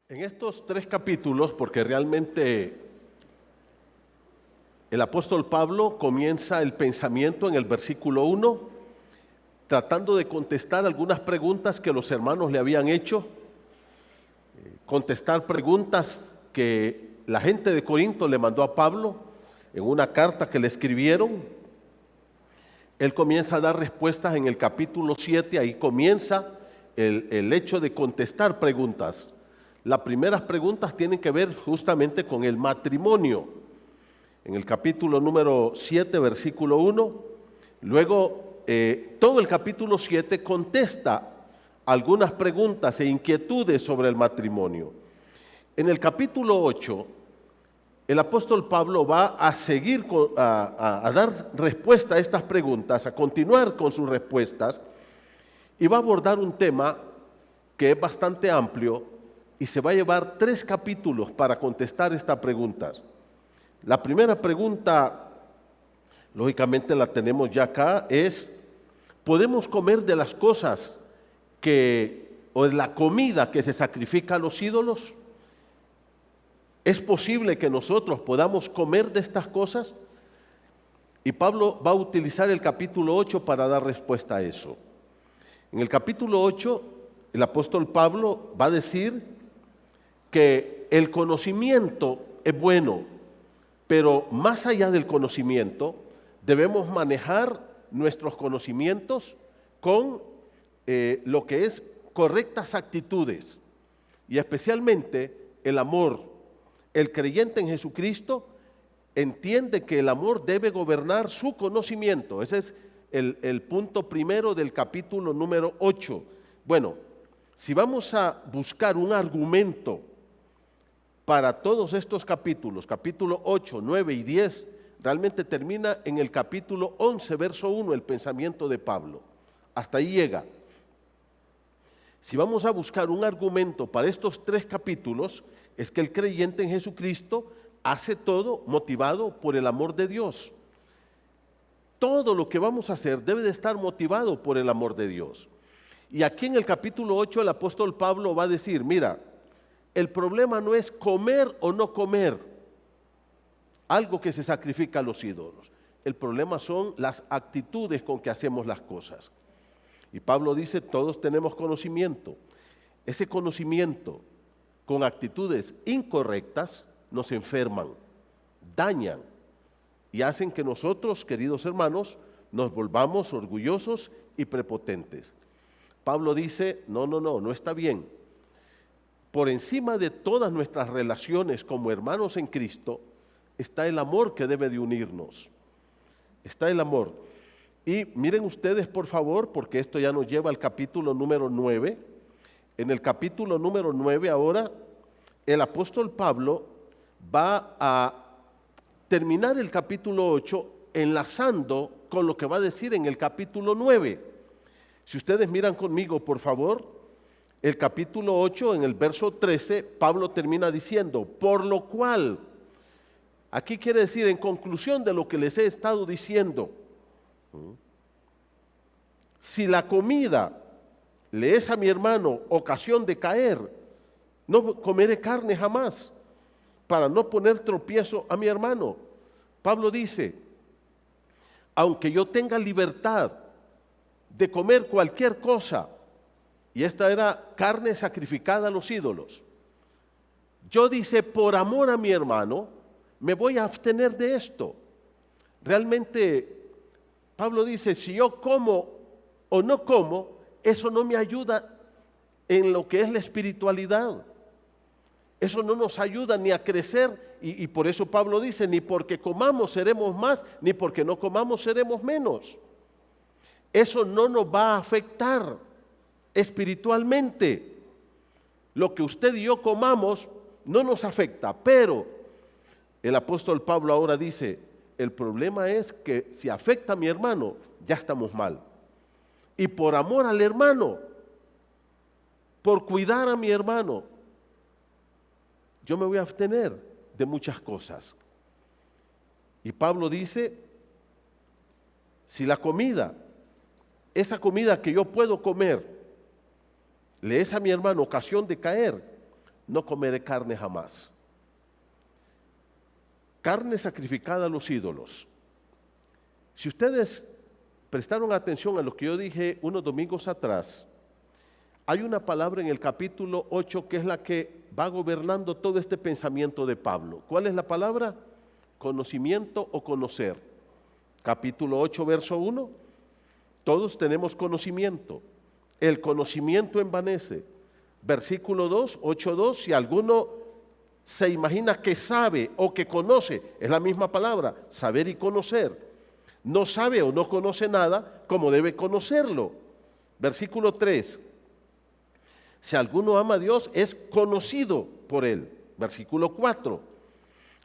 En estos 3 capítulos, porque realmente el apóstol Pablo comienza el pensamiento en el versículo 1, tratando de contestar algunas preguntas que los hermanos le habían hecho, contestar preguntas que la gente de Corinto le mandó a Pablo en una carta que le escribieron. Él comienza a dar respuestas en el capítulo 7, ahí comienza el hecho de contestar preguntas. Las primeras preguntas tienen que ver justamente con el matrimonio. En el capítulo número 7, versículo 1, luego todo el capítulo 7 contesta algunas preguntas e inquietudes sobre el matrimonio. En el capítulo 8, el apóstol Pablo va a seguir a dar respuesta a estas preguntas, a continuar con sus respuestas, y va a abordar un tema que es bastante amplio y se va a llevar 3 capítulos para contestar estas preguntas. La primera pregunta, lógicamente la tenemos ya acá, es: ¿podemos comer de las cosas o de la comida que se sacrifica a los ídolos? ¿Es posible que nosotros podamos comer de estas cosas? Y Pablo va a utilizar el capítulo 8 para dar respuesta a eso. En el capítulo 8, el apóstol Pablo va a decir que el conocimiento es bueno, pero más allá del conocimiento, debemos manejar nuestros conocimientos con lo que es correctas actitudes, y especialmente el amor. El creyente en Jesucristo entiende que el amor debe gobernar su conocimiento. Ese es el punto primero del capítulo número 8. Bueno, si vamos a buscar un argumento para todos estos capítulos, capítulo 8, 9 y 10, realmente termina en el capítulo 11, verso 1, el pensamiento de Pablo. Hasta ahí llega. Si vamos a buscar un argumento para estos 3 capítulos, es que el creyente en Jesucristo hace todo motivado por el amor de Dios. Todo lo que vamos a hacer debe de estar motivado por el amor de Dios. Y aquí en el capítulo 8 el apóstol Pablo va a decir: mira, el problema no es comer o no comer algo que se sacrifica a los ídolos. El problema son las actitudes con que hacemos las cosas. Y Pablo dice: todos tenemos conocimiento. Ese conocimiento con actitudes incorrectas nos enferman, dañan y hacen que nosotros, queridos hermanos, nos volvamos orgullosos y prepotentes. Pablo dice: no está bien. Por encima de todas nuestras relaciones como hermanos en Cristo está el amor que debe de unirnos. Está el amor. Y miren ustedes, por favor, porque esto ya nos lleva al capítulo número 9. En el capítulo número 9 ahora, el apóstol Pablo va a terminar el capítulo 8 enlazando con lo que va a decir en el capítulo 9. Si ustedes miran conmigo, por favor, el capítulo 8, en el verso 13, Pablo termina diciendo: por lo cual, aquí quiere decir, en conclusión de lo que les he estado diciendo, si la comida le es a mi hermano ocasión de caer, no comeré carne jamás, para no poner tropiezo a mi hermano. Pablo dice: aunque yo tenga libertad de comer cualquier cosa, y esta era carne sacrificada a los ídolos, yo, dice, por amor a mi hermano, me voy a abstener de esto. Realmente, Pablo dice: si yo como o no como, eso no me ayuda en lo que es la espiritualidad. Eso no nos ayuda ni a crecer, y por eso Pablo dice: ni porque comamos seremos más, ni porque no comamos seremos menos. Eso no nos va a afectar espiritualmente. Lo que usted y yo comamos no nos afecta, pero el apóstol Pablo ahora dice: el problema es que si afecta a mi hermano, ya estamos mal. Y por amor al hermano, por cuidar a mi hermano, yo me voy a abstener de muchas cosas. Y Pablo dice: si la comida, esa comida que yo puedo comer, le es a mi hermano ocasión de caer, no comeré carne jamás. Carne sacrificada a los ídolos. Si ustedes prestaron atención a lo que yo dije unos domingos atrás, hay una palabra en el capítulo 8 que es la que va gobernando todo este pensamiento de Pablo. ¿Cuál es la palabra? Conocimiento o conocer. Capítulo 8, verso 1. Todos tenemos conocimiento. El conocimiento envanece. Versículo 2, 8:2. Si alguno se imagina que sabe o que conoce, es la misma palabra, saber y conocer. No sabe o no conoce nada como debe conocerlo. Versículo 3. Si alguno ama a Dios, es conocido por él. Versículo 4.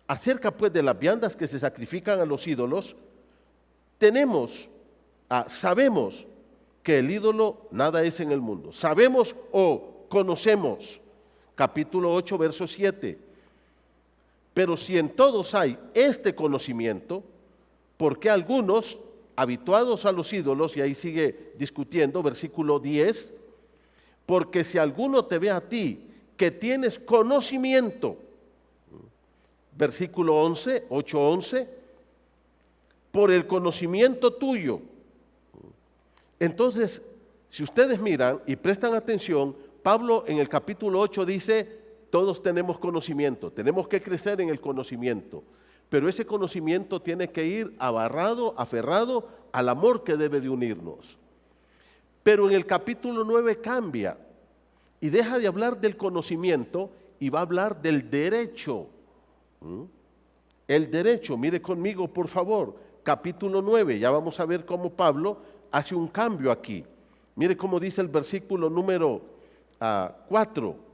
Acerca pues de las viandas que se sacrifican a los ídolos, sabemos que el ídolo nada es en el mundo. Sabemos o conocemos. Capítulo 8, verso 7. Pero si en todos hay este conocimiento, ¿por qué algunos, habituados a los ídolos, y ahí sigue discutiendo, versículo 10, porque si alguno te ve a ti que tienes conocimiento, versículo 11, 8:11, por el conocimiento tuyo. Entonces, si ustedes miran y prestan atención, Pablo en el capítulo 8 dice, todos tenemos conocimiento, tenemos que crecer en el conocimiento, pero ese conocimiento tiene que ir aferrado al amor que debe de unirnos. Pero en el capítulo 9 cambia y deja de hablar del conocimiento y va a hablar del derecho. El derecho, mire conmigo por favor, capítulo 9, ya vamos a ver cómo Pablo hace un cambio aquí. Mire cómo dice el versículo número 4.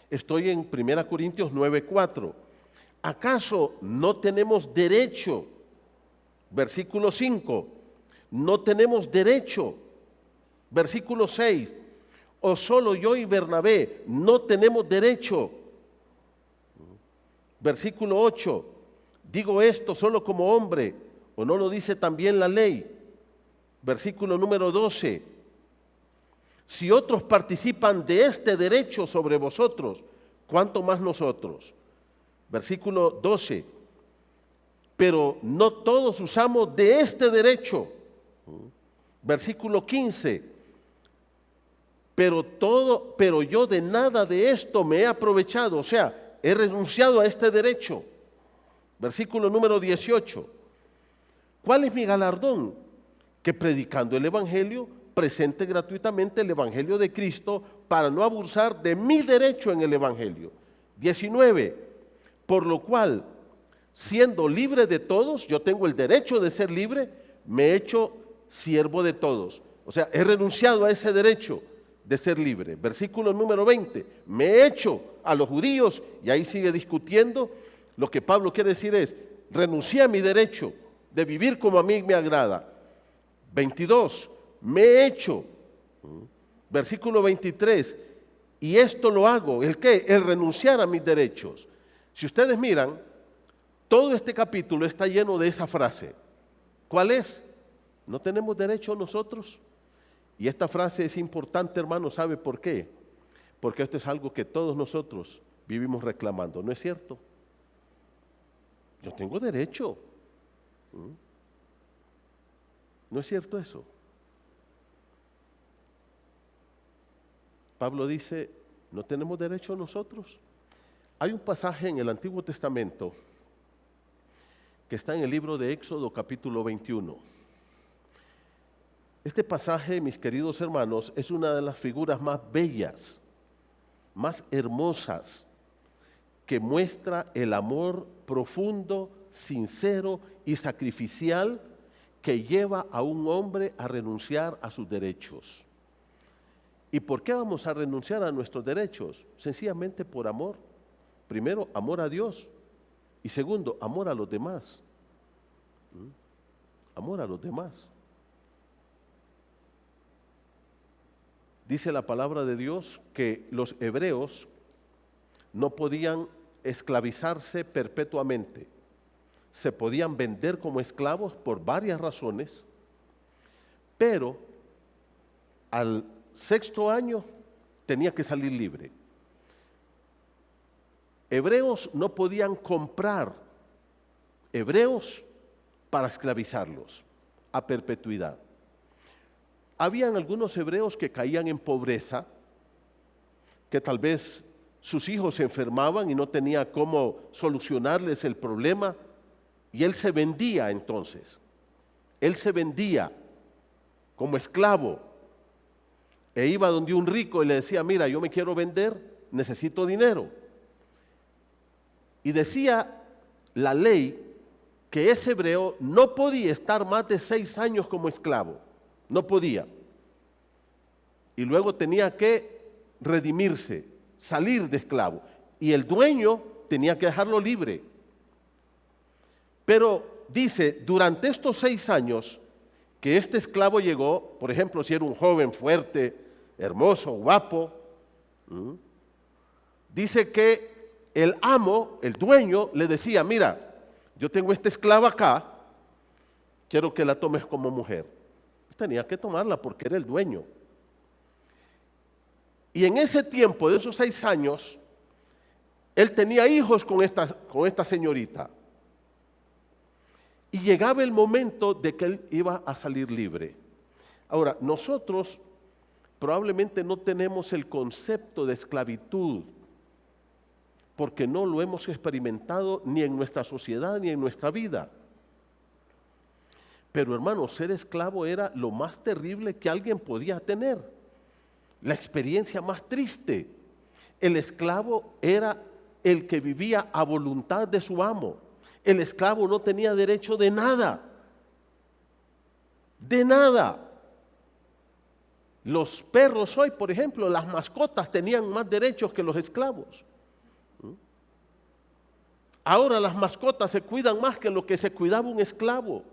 Estoy en 1 Corintios 9:4. ¿Acaso no tenemos derecho? Versículo 5. No tenemos derecho. Versículo 6. ¿O solo yo y Bernabé no tenemos derecho? Versículo 8. Digo esto solo como hombre, ¿o no lo dice también la ley? Versículo número 12. Si otros participan de este derecho sobre vosotros, ¿cuánto más nosotros? Versículo 12. Pero no todos usamos de este derecho. Versículo 15. Pero yo de nada de esto me he aprovechado, o sea, he renunciado a este derecho. Versículo número 18. ¿Cuál es mi galardón? Que predicando el Evangelio, presente gratuitamente el Evangelio de Cristo para no abusar de mi derecho en el Evangelio. 19. Por lo cual, siendo libre de todos, yo tengo el derecho de ser libre, me he hecho siervo de todos. O sea, he renunciado a ese derecho de ser libre. Versículo número 20. Me he hecho a los judíos, y ahí sigue discutiendo. Lo que Pablo quiere decir es, renuncié a mi derecho de vivir como a mí me agrada. 22. Me he hecho. Versículo 23. Y esto lo hago. ¿El qué? El renunciar a mis derechos. Si ustedes miran, todo este capítulo está lleno de esa frase. ¿Cuál es? ¿No tenemos derecho nosotros? Y esta frase es importante, hermano, ¿sabe por qué? Porque esto es algo que todos nosotros vivimos reclamando, ¿no es cierto? Yo tengo derecho. ¿No es cierto eso? Pablo dice, ¿no tenemos derecho nosotros? Hay un pasaje en el Antiguo Testamento que está en el libro de Éxodo capítulo 21. Este pasaje, mis queridos hermanos, es una de las figuras más bellas, más hermosas, que muestra el amor profundo, sincero y sacrificial que lleva a un hombre a renunciar a sus derechos. ¿Y por qué vamos a renunciar a nuestros derechos? Sencillamente por amor. Primero, amor a Dios. Y segundo, amor a los demás. Amor a los demás. Dice la palabra de Dios que los hebreos no podían esclavizarse perpetuamente. Se podían vender como esclavos por varias razones, pero al sexto año tenía que salir libre. Hebreos no podían comprar hebreos para esclavizarlos a perpetuidad. Habían algunos hebreos que caían en pobreza, que tal vez sus hijos se enfermaban y no tenía cómo solucionarles el problema, y él se vendía entonces. Él se vendía como esclavo e iba donde un rico y le decía: mira, yo me quiero vender, necesito dinero. Y decía la ley que ese hebreo no podía estar más de 6 años como esclavo, no podía. Y luego tenía que redimirse, salir de esclavo. Y el dueño tenía que dejarlo libre. Pero dice, durante estos 6 años que este esclavo llegó, por ejemplo, si era un joven fuerte, hermoso, guapo, dice que el amo, el dueño, le decía: mira, yo tengo esta esclava acá, quiero que la tomes como mujer. Tenía que tomarla porque era el dueño. Y en ese tiempo, de esos 6 años, él tenía hijos con esta señorita. Y llegaba el momento de que él iba a salir libre. Ahora, nosotros probablemente no tenemos el concepto de esclavitud, porque no lo hemos experimentado ni en nuestra sociedad ni en nuestra vida. Pero hermano, ser esclavo era lo más terrible que alguien podía tener, la experiencia más triste. El esclavo era el que vivía a voluntad de su amo. El esclavo no tenía derecho de nada, de nada. Los perros hoy, por ejemplo, las mascotas tenían más derechos que los esclavos. Ahora las mascotas se cuidan más que lo que se cuidaba un esclavo.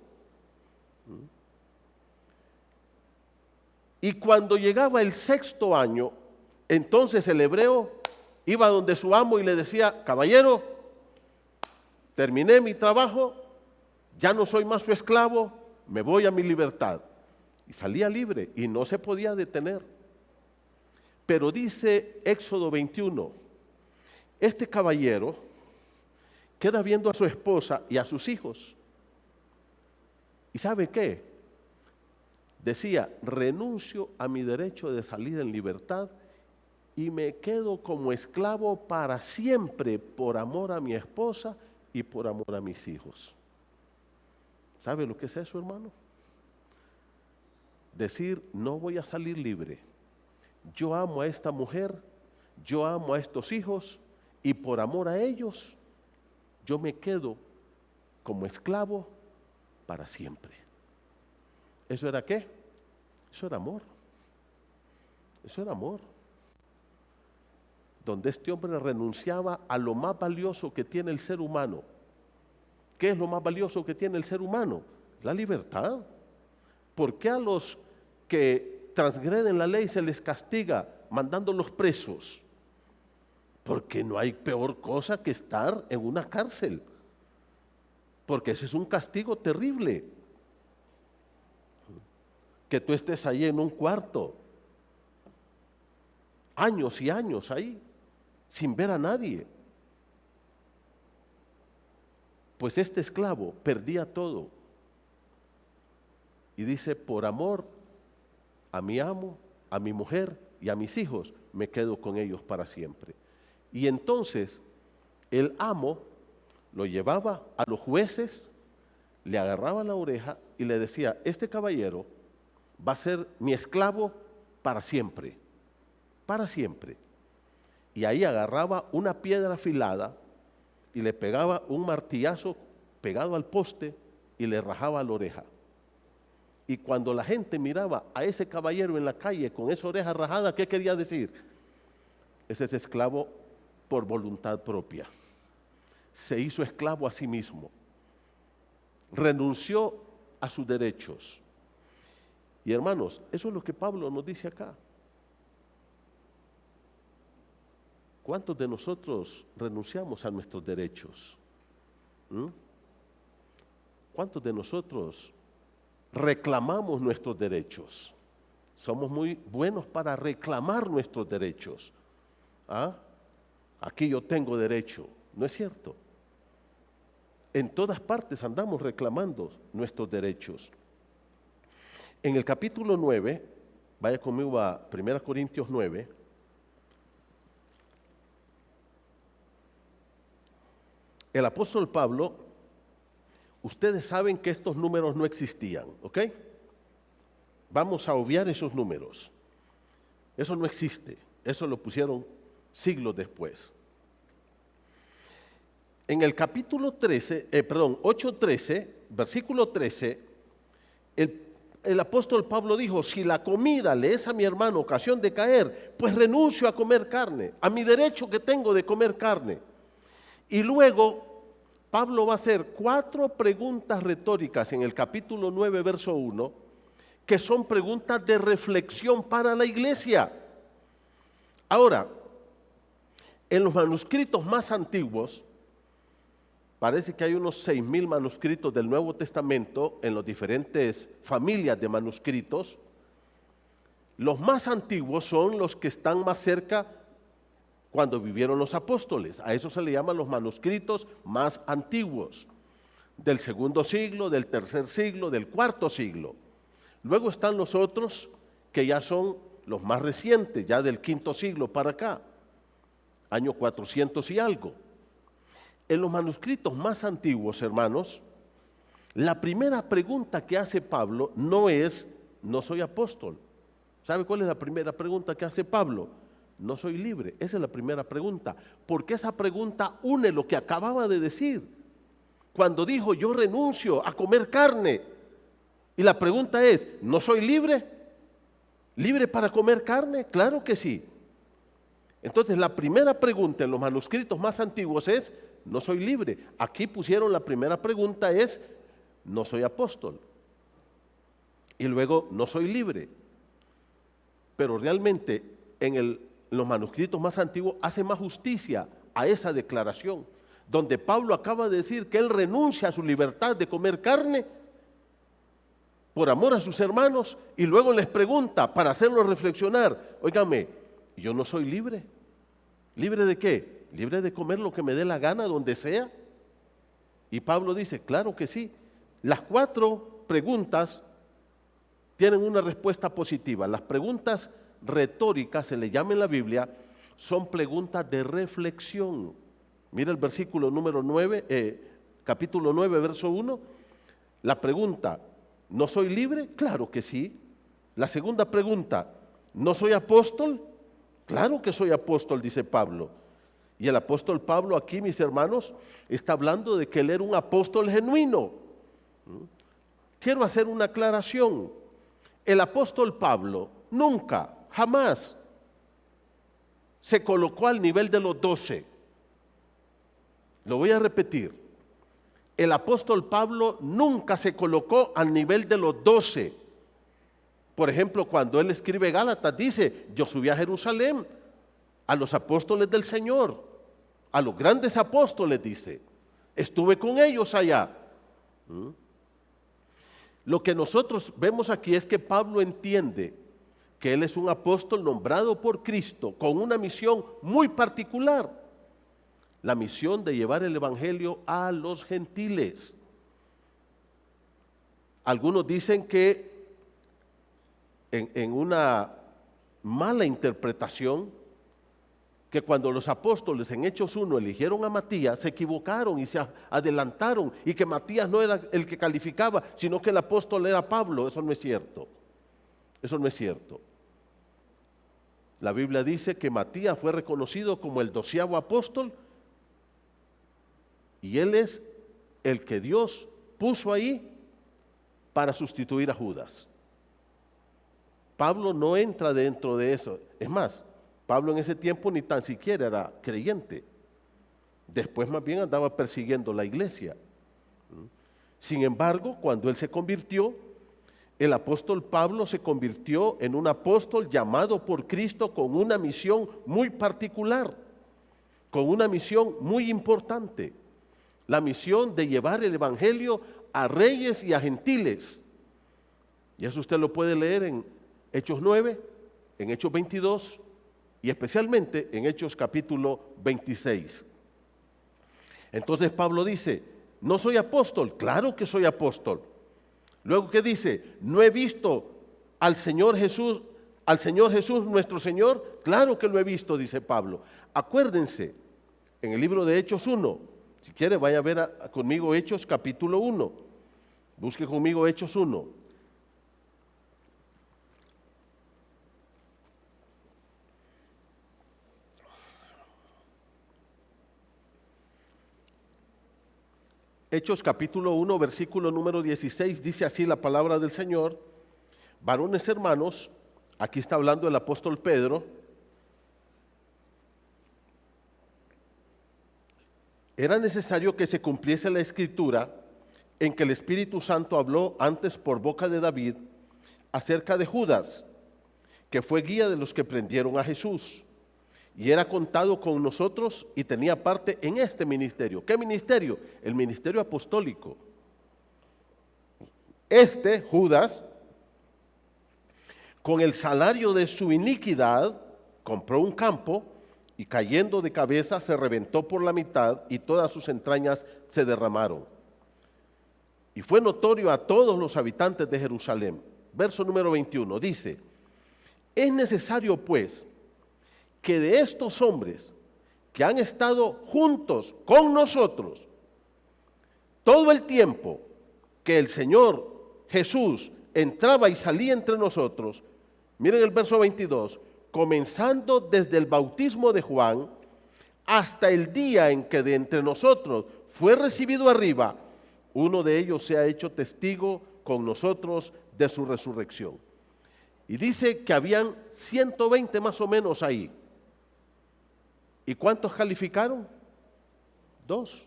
Y cuando llegaba el 6º año, entonces el hebreo iba donde su amo y le decía: caballero, terminé mi trabajo, ya no soy más su esclavo, me voy a mi libertad. Y salía libre y no se podía detener. Pero dice Éxodo 21, este caballero queda viendo a su esposa y a sus hijos. ¿Y sabe qué? Decía: renuncio a mi derecho de salir en libertad y me quedo como esclavo para siempre por amor a mi esposa y por amor a mis hijos. ¿Sabe lo que es eso, hermano? Decir: no voy a salir libre. Yo amo a esta mujer, yo amo a estos hijos y por amor a ellos yo me quedo como esclavo para siempre. ¿Eso era qué? Eso era amor. Eso era amor. Donde este hombre renunciaba a lo más valioso que tiene el ser humano. ¿Qué es lo más valioso que tiene el ser humano? La libertad. ¿Por qué a los que transgreden la ley se les castiga mandándolos presos? Porque no hay peor cosa que estar en una cárcel. Porque ese es un castigo terrible. Que tú estés ahí en un cuarto, años y años ahí, sin ver a nadie. Pues este esclavo perdía todo. Y dice: por amor a mi amo, a mi mujer y a mis hijos, me quedo con ellos para siempre. Y entonces el amo lo llevaba a los jueces, le agarraba la oreja y le decía: este caballero va a ser mi esclavo para siempre, para siempre. Y ahí agarraba una piedra afilada y le pegaba un martillazo pegado al poste y le rajaba la oreja. Y cuando la gente miraba a ese caballero en la calle con esa oreja rajada, ¿qué quería decir? Ese es esclavo por voluntad propia. Se hizo esclavo a sí mismo. Renunció a sus derechos. Y hermanos, eso es lo que Pablo nos dice acá. ¿Cuántos de nosotros renunciamos a nuestros derechos? ¿Cuántos de nosotros reclamamos nuestros derechos? somos muy buenos para reclamar nuestros derechos. ¿Ah? Aquí yo tengo derecho. No es cierto. En todas partes andamos reclamando nuestros derechos. En el capítulo 9, vaya conmigo a 1 Corintios 9, el apóstol Pablo, ustedes saben que estos números no existían, ¿ok? Vamos a obviar esos números. Eso no existe, eso lo pusieron siglos después. En el capítulo 8:13, versículo 13, el apóstol Pablo dijo, si la comida le es a mi hermano ocasión de caer, pues renuncio a comer carne, a mi derecho que tengo de comer carne. Y luego Pablo va a hacer 4 preguntas retóricas en el capítulo 9, verso 1, que son preguntas de reflexión para la iglesia. Ahora, en los manuscritos más antiguos, parece que hay unos 6,000 manuscritos del Nuevo Testamento en las diferentes familias de manuscritos. Los más antiguos son los que están más cerca cuando vivieron los apóstoles. A eso se le llaman los manuscritos más antiguos, del 2º siglo, del 3er siglo, del 4º siglo. Luego están los otros que ya son los más recientes, ya del 5º siglo para acá, año 400 y algo. En los manuscritos más antiguos, hermanos, la primera pregunta que hace Pablo no es, no soy apóstol. ¿Sabe cuál es la primera pregunta que hace Pablo? No soy libre. Esa es la primera pregunta. Porque esa pregunta une lo que acababa de decir. Cuando dijo, yo renuncio a comer carne. Y la pregunta es, ¿no soy libre? ¿Libre para comer carne? Claro que sí. Entonces, la primera pregunta en los manuscritos más antiguos es, no soy libre. Aquí pusieron la primera pregunta es, no soy apóstol. Y luego, no soy libre. Pero realmente, en los manuscritos más antiguos hace más justicia a esa declaración, donde Pablo acaba de decir que él renuncia a su libertad de comer carne por amor a sus hermanos, y luego les pregunta para hacerlo reflexionar, óigame, yo no soy libre. ¿Libre de qué? ¿Libre de comer lo que me dé la gana donde sea? Y Pablo dice, claro que sí. Las 4 preguntas tienen una respuesta positiva. Las preguntas retóricas, se le llama en la Biblia, son preguntas de reflexión. Mira el versículo número 9, capítulo 9, verso 1. La pregunta, ¿no soy libre? Claro que sí. La segunda pregunta, ¿no soy apóstol? Claro que soy apóstol, dice Pablo. Y el apóstol Pablo aquí, mis hermanos, está hablando de que él era un apóstol genuino. Quiero hacer una aclaración. El apóstol Pablo nunca, jamás se colocó al nivel de los 12. Lo voy a repetir. El apóstol Pablo nunca se colocó al nivel de los 12. Por ejemplo, cuando él escribe Gálatas, dice, yo subí a Jerusalén a los apóstoles del Señor, a los grandes apóstoles, dice, estuve con ellos allá. Lo que nosotros vemos aquí es que Pablo entiende que él es un apóstol nombrado por Cristo con una misión muy particular, la misión de llevar el evangelio a los gentiles. Algunos dicen que en una mala interpretación, que cuando los apóstoles en Hechos 1 eligieron a Matías, se equivocaron y se adelantaron, y que Matías no era el que calificaba, sino que el apóstol era Pablo. Eso no es cierto. Eso no es cierto. La Biblia dice que Matías fue reconocido como el 12º apóstol, y él es el que Dios puso ahí para sustituir a Judas. Pablo no entra dentro de eso. Es más, Pablo en ese tiempo ni tan siquiera era creyente. Después más bien andaba persiguiendo la iglesia. Sin embargo, cuando él se convirtió, el apóstol Pablo se convirtió en un apóstol llamado por Cristo con una misión muy particular, con una misión muy importante. La misión de llevar el evangelio a reyes y a gentiles. Y eso usted lo puede leer en Hechos 9, en Hechos 22 y especialmente en Hechos capítulo 26. Entonces Pablo dice, ¿no soy apóstol? Claro que soy apóstol. Luego, ¿qué dice? ¿No he visto al Señor Jesús nuestro Señor? Claro que lo he visto, dice Pablo. Acuérdense, en el libro de Hechos 1, si quiere vaya a ver conmigo Hechos capítulo 1. Busque conmigo Hechos 1. Hechos capítulo 1, versículo número 16, dice así la palabra del Señor: varones hermanos, aquí está hablando el apóstol Pedro, era necesario que se cumpliese la escritura en que el Espíritu Santo habló antes por boca de David acerca de Judas, que fue guía de los que prendieron a Jesús, y era contado con nosotros y tenía parte en este ministerio. ¿Qué ministerio? El ministerio apostólico. Este, Judas, con el salario de su iniquidad, compró un campo y cayendo de cabeza se reventó por la mitad y todas sus entrañas se derramaron. Y fue notorio a todos los habitantes de Jerusalén. Verso número 21 dice: es necesario pues que de estos hombres que han estado juntos con nosotros todo el tiempo que el Señor Jesús entraba y salía entre nosotros, miren el verso 22, comenzando desde el bautismo de Juan hasta el día en que de entre nosotros fue recibido arriba, uno de ellos se ha hecho testigo con nosotros de su resurrección. Y dice que habían 120 más o menos ahí. ¿Y cuántos calificaron? 2.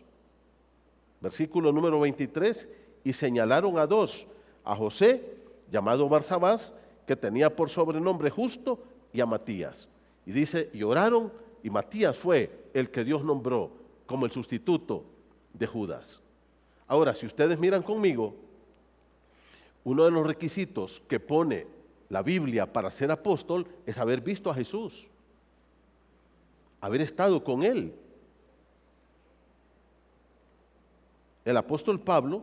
Versículo número 23, y señalaron a 2, a José, llamado Barsabás, que tenía por sobrenombre Justo, y a Matías. Y dice, y oraron, y Matías fue el que Dios nombró como el sustituto de Judas. Ahora, si ustedes miran conmigo, uno de los requisitos que pone la Biblia para ser apóstol es haber visto a Jesús, haber estado con Él. El apóstol Pablo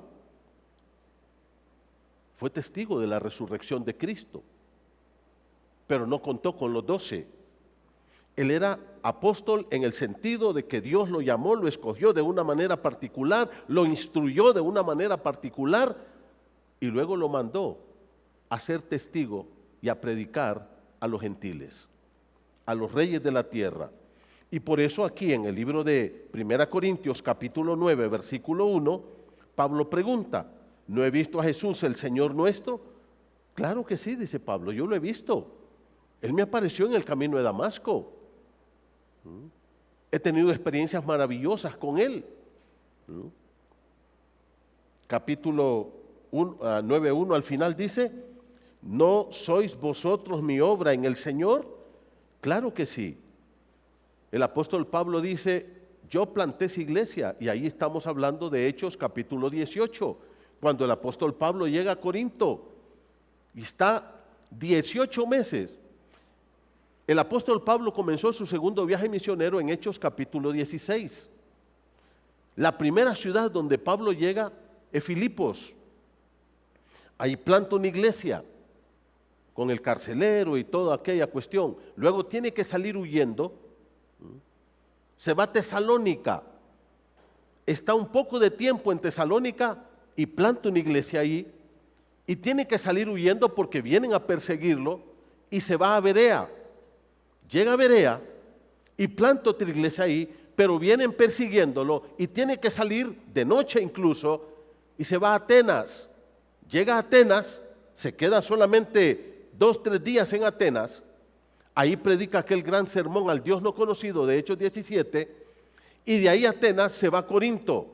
fue testigo de la resurrección de Cristo, pero no contó con los 12. Él era apóstol en el sentido de que Dios lo llamó, lo escogió de una manera particular, lo instruyó de una manera particular y luego lo mandó a ser testigo y a predicar a los gentiles, a los reyes de la tierra. Y por eso aquí en el libro de 1 Corintios capítulo 9 versículo 1, Pablo pregunta, ¿no he visto a Jesús el Señor nuestro? Claro que sí, dice Pablo, yo lo he visto. Él me apareció en el camino de Damasco. He tenido experiencias maravillosas con Él. Capítulo 9:1 al final dice, ¿no sois vosotros mi obra en el Señor? Claro que sí. El apóstol Pablo dice, yo planté esa iglesia, y ahí estamos hablando de Hechos capítulo 18, cuando el apóstol Pablo llega a Corinto y está 18 meses. El apóstol Pablo comenzó su segundo viaje misionero en Hechos capítulo 16. La primera ciudad donde Pablo llega es Filipos. Ahí planta una iglesia con el carcelero y toda aquella cuestión. Luego tiene que salir huyendo. Se va a Tesalónica, está un poco de tiempo en Tesalónica y planta una iglesia ahí y tiene que salir huyendo porque vienen a perseguirlo y se va a Berea. Llega a Berea y planta otra iglesia ahí, pero vienen persiguiéndolo y tiene que salir de noche incluso y se va a Atenas. Llega a Atenas, se queda solamente 2-3 días en Atenas. Ahí predica aquel gran sermón al Dios no conocido de Hechos 17 y de ahí a Atenas se va a Corinto.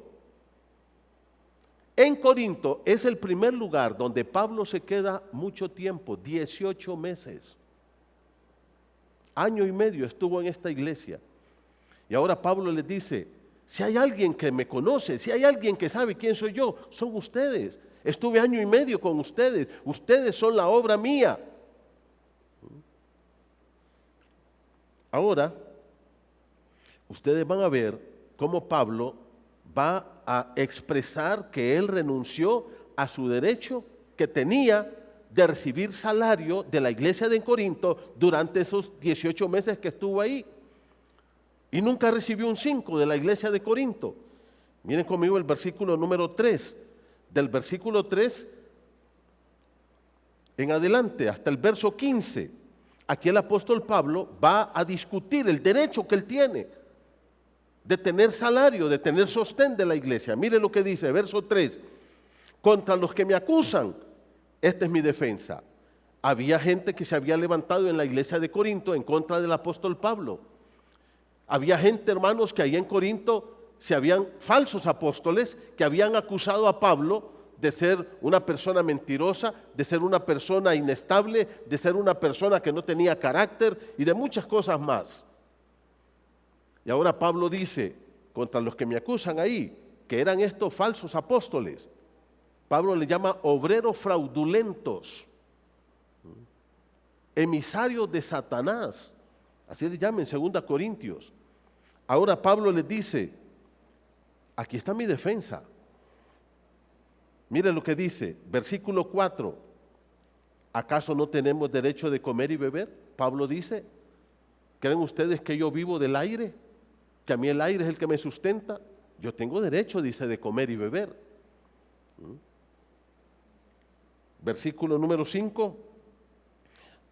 En Corinto es el primer lugar donde Pablo se queda mucho tiempo, 18 meses. Año y medio estuvo en esta iglesia. Y ahora Pablo les dice, si hay alguien que me conoce, si hay alguien que sabe quién soy yo, son ustedes. Estuve año y medio con ustedes, ustedes son la obra mía. Ahora, ustedes van a ver cómo Pablo va a expresar que él renunció a su derecho que tenía de recibir salario de la iglesia de Corinto durante esos 18 meses que estuvo ahí. Y nunca recibió un 5 de la iglesia de Corinto. Miren conmigo el versículo número 3. Del versículo 3 en adelante hasta el verso 15. Aquí el apóstol Pablo va a discutir el derecho que él tiene de tener salario, de tener sostén de la iglesia. Mire lo que dice, verso 3. Contra los que me acusan, esta es mi defensa. Había gente que se había levantado en la iglesia de Corinto en contra del apóstol Pablo. Había gente, hermanos, que allá en Corinto se habían falsos apóstoles que habían acusado a Pablo de ser una persona mentirosa, de ser una persona inestable, de ser una persona que no tenía carácter y de muchas cosas más. Y ahora Pablo dice, contra los que me acusan ahí, que eran estos falsos apóstoles, Pablo le llama obreros fraudulentos, emisarios de Satanás, así le llama en 2 Corintios. Ahora Pablo les dice, aquí está mi defensa. Mire lo que dice, versículo 4, ¿acaso no tenemos derecho de comer y beber? Pablo dice, ¿creen ustedes que yo vivo del aire? ¿Que a mí el aire es el que me sustenta? Yo tengo derecho, dice, de comer y beber. Versículo número 5,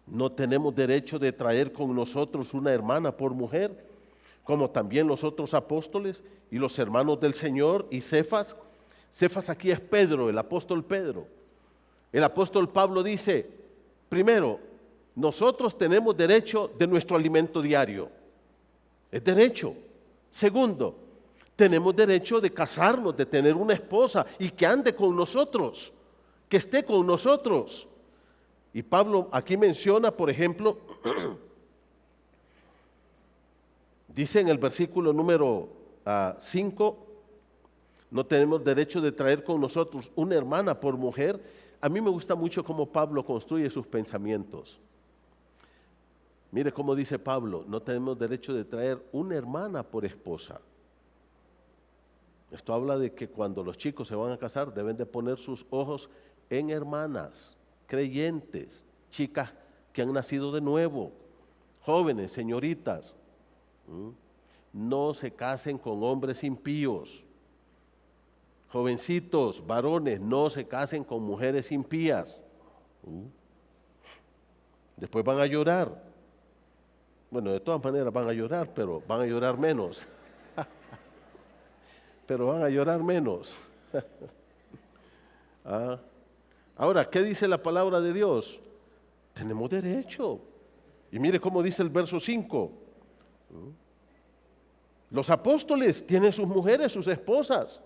¿no tenemos derecho de traer con nosotros una hermana por mujer, como también los otros apóstoles y los hermanos del Señor y Cefas? Cefas aquí es Pedro, el apóstol Pedro. El apóstol Pablo dice, primero, nosotros tenemos derecho de nuestro alimento diario. Es derecho. Segundo, tenemos derecho de casarnos, de tener una esposa y que ande con nosotros, que esté con nosotros. Y Pablo aquí menciona, por ejemplo, dice en el versículo número 5, no tenemos derecho de traer con nosotros una hermana por mujer. A mí me gusta mucho cómo Pablo construye sus pensamientos. Mire cómo dice Pablo, no tenemos derecho de traer una hermana por esposa. Esto habla de que cuando los chicos se van a casar deben de poner sus ojos en hermanas, creyentes, chicas que han nacido de nuevo, jóvenes, señoritas. No se casen con hombres impíos. Jovencitos, varones, no se casen con mujeres impías. Después van a llorar. Bueno, de todas maneras van a llorar, pero van a llorar menos. Pero van a llorar menos. Ahora, ¿qué dice la palabra de Dios? Tenemos derecho. Y mire cómo dice el verso 5. Los apóstoles tienen sus mujeres, sus esposas.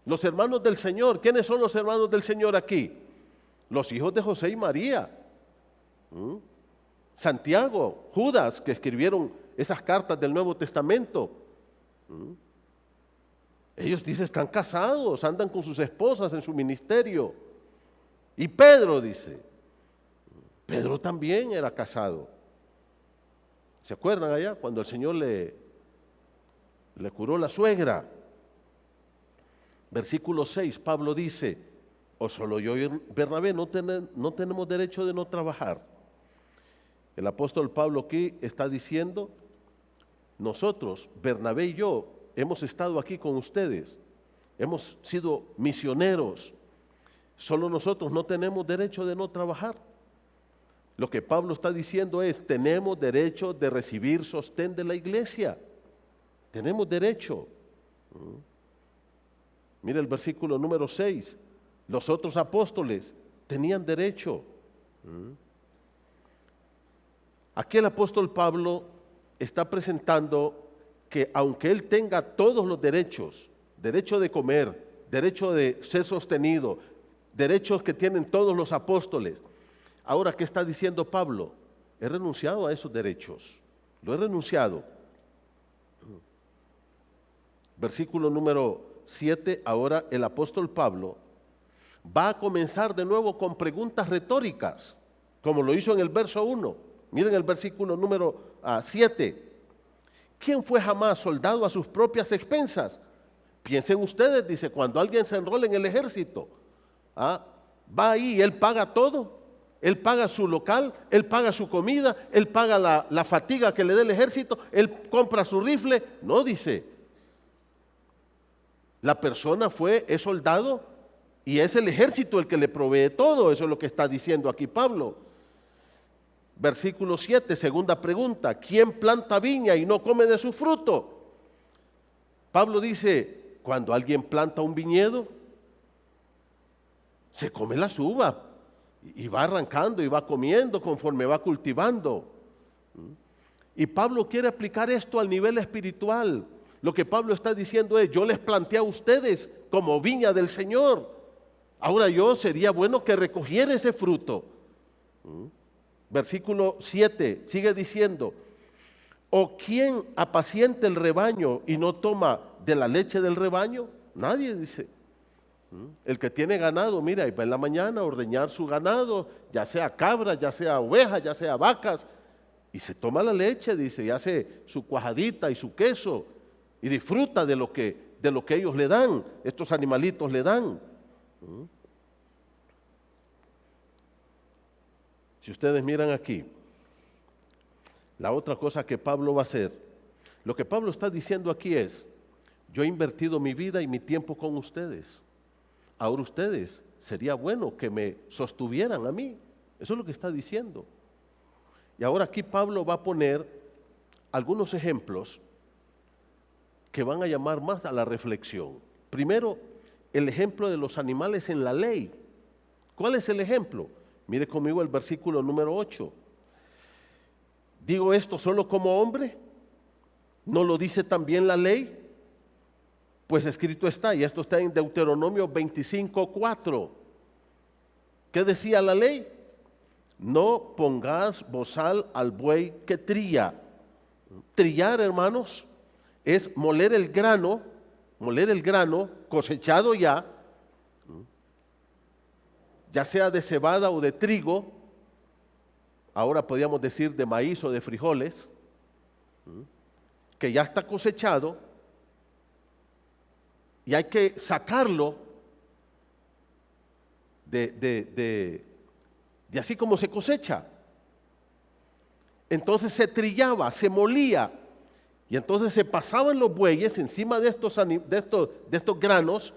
Los hermanos del Señor, ¿quiénes son los hermanos del Señor aquí? Los hijos de José y María. Santiago, Judas, que escribieron esas cartas del Nuevo Testamento. Ellos dicen, están casados, andan con sus esposas en su ministerio. Y Pedro dice, Pedro también era casado. ¿Se acuerdan allá cuando el Señor le curó la suegra? Versículo 6, Pablo dice, o solo yo y Bernabé no tenemos derecho de no trabajar. El apóstol Pablo aquí está diciendo, nosotros, Bernabé y yo, hemos estado aquí con ustedes, hemos sido misioneros, solo nosotros no tenemos derecho de no trabajar. Lo que Pablo está diciendo es, tenemos derecho de recibir sostén de la iglesia, tenemos derecho. Mira el versículo número 6, los otros apóstoles tenían derecho. Aquí el apóstol Pablo está presentando que aunque él tenga todos los derechos, derecho de comer, derecho de ser sostenido, derechos que tienen todos los apóstoles, ahora, ¿qué está diciendo Pablo? He renunciado a esos derechos, lo he renunciado. Versículo número 7, ahora el apóstol Pablo va a comenzar de nuevo con preguntas retóricas, como lo hizo en el verso 1. Miren el versículo número 7. ¿Quién fue jamás soldado a sus propias expensas? Piensen ustedes, dice, cuando alguien se enrola en el ejército, va ahí y él paga todo. Él paga su local, él paga su comida, él paga la fatiga que le dé el ejército, él compra su rifle. No, dice, la persona es soldado y es el ejército el que le provee todo. Eso es lo que está diciendo aquí Pablo. Versículo 7, segunda pregunta: ¿quién planta viña y no come de su fruto? Pablo dice, cuando alguien planta un viñedo, se come las uvas y va arrancando y va comiendo conforme va cultivando. Y Pablo quiere aplicar esto al nivel espiritual. Lo que Pablo está diciendo es, yo les planté a ustedes como viña del Señor. Ahora sería bueno que recogiera ese fruto. Versículo 7 sigue diciendo, ¿o quién apacienta el rebaño y no toma de la leche del rebaño? Nadie, dice. El que tiene ganado, mira, y va en la mañana a ordeñar su ganado, ya sea cabra, ya sea ovejas, ya sea vacas, y se toma la leche, dice, y hace su cuajadita y su queso, y disfruta de lo que ellos le dan, estos animalitos le dan. Si ustedes miran aquí, la otra cosa que Pablo va a hacer, lo que Pablo está diciendo aquí es, yo he invertido mi vida y mi tiempo con ustedes. Ahora ustedes, sería bueno que me sostuvieran a mí. Eso es lo que está diciendo. Y ahora aquí Pablo va a poner algunos ejemplos que van a llamar más a la reflexión. Primero, el ejemplo de los animales en la ley. ¿Cuál es el ejemplo? Mire conmigo el versículo número 8. ¿Digo esto solo como hombre? ¿No lo dice también la ley? Pues escrito está, y esto está en Deuteronomio 25:4. ¿Qué decía la ley? No pongas bozal al buey que trilla. Trillar, hermanos, es moler el grano cosechado ya sea de cebada o de trigo, ahora podríamos decir de maíz o de frijoles, que ya está cosechado, y hay que sacarlo de así como se cosecha. Entonces se trillaba, se molía, y entonces se pasaban los bueyes encima de estos granos,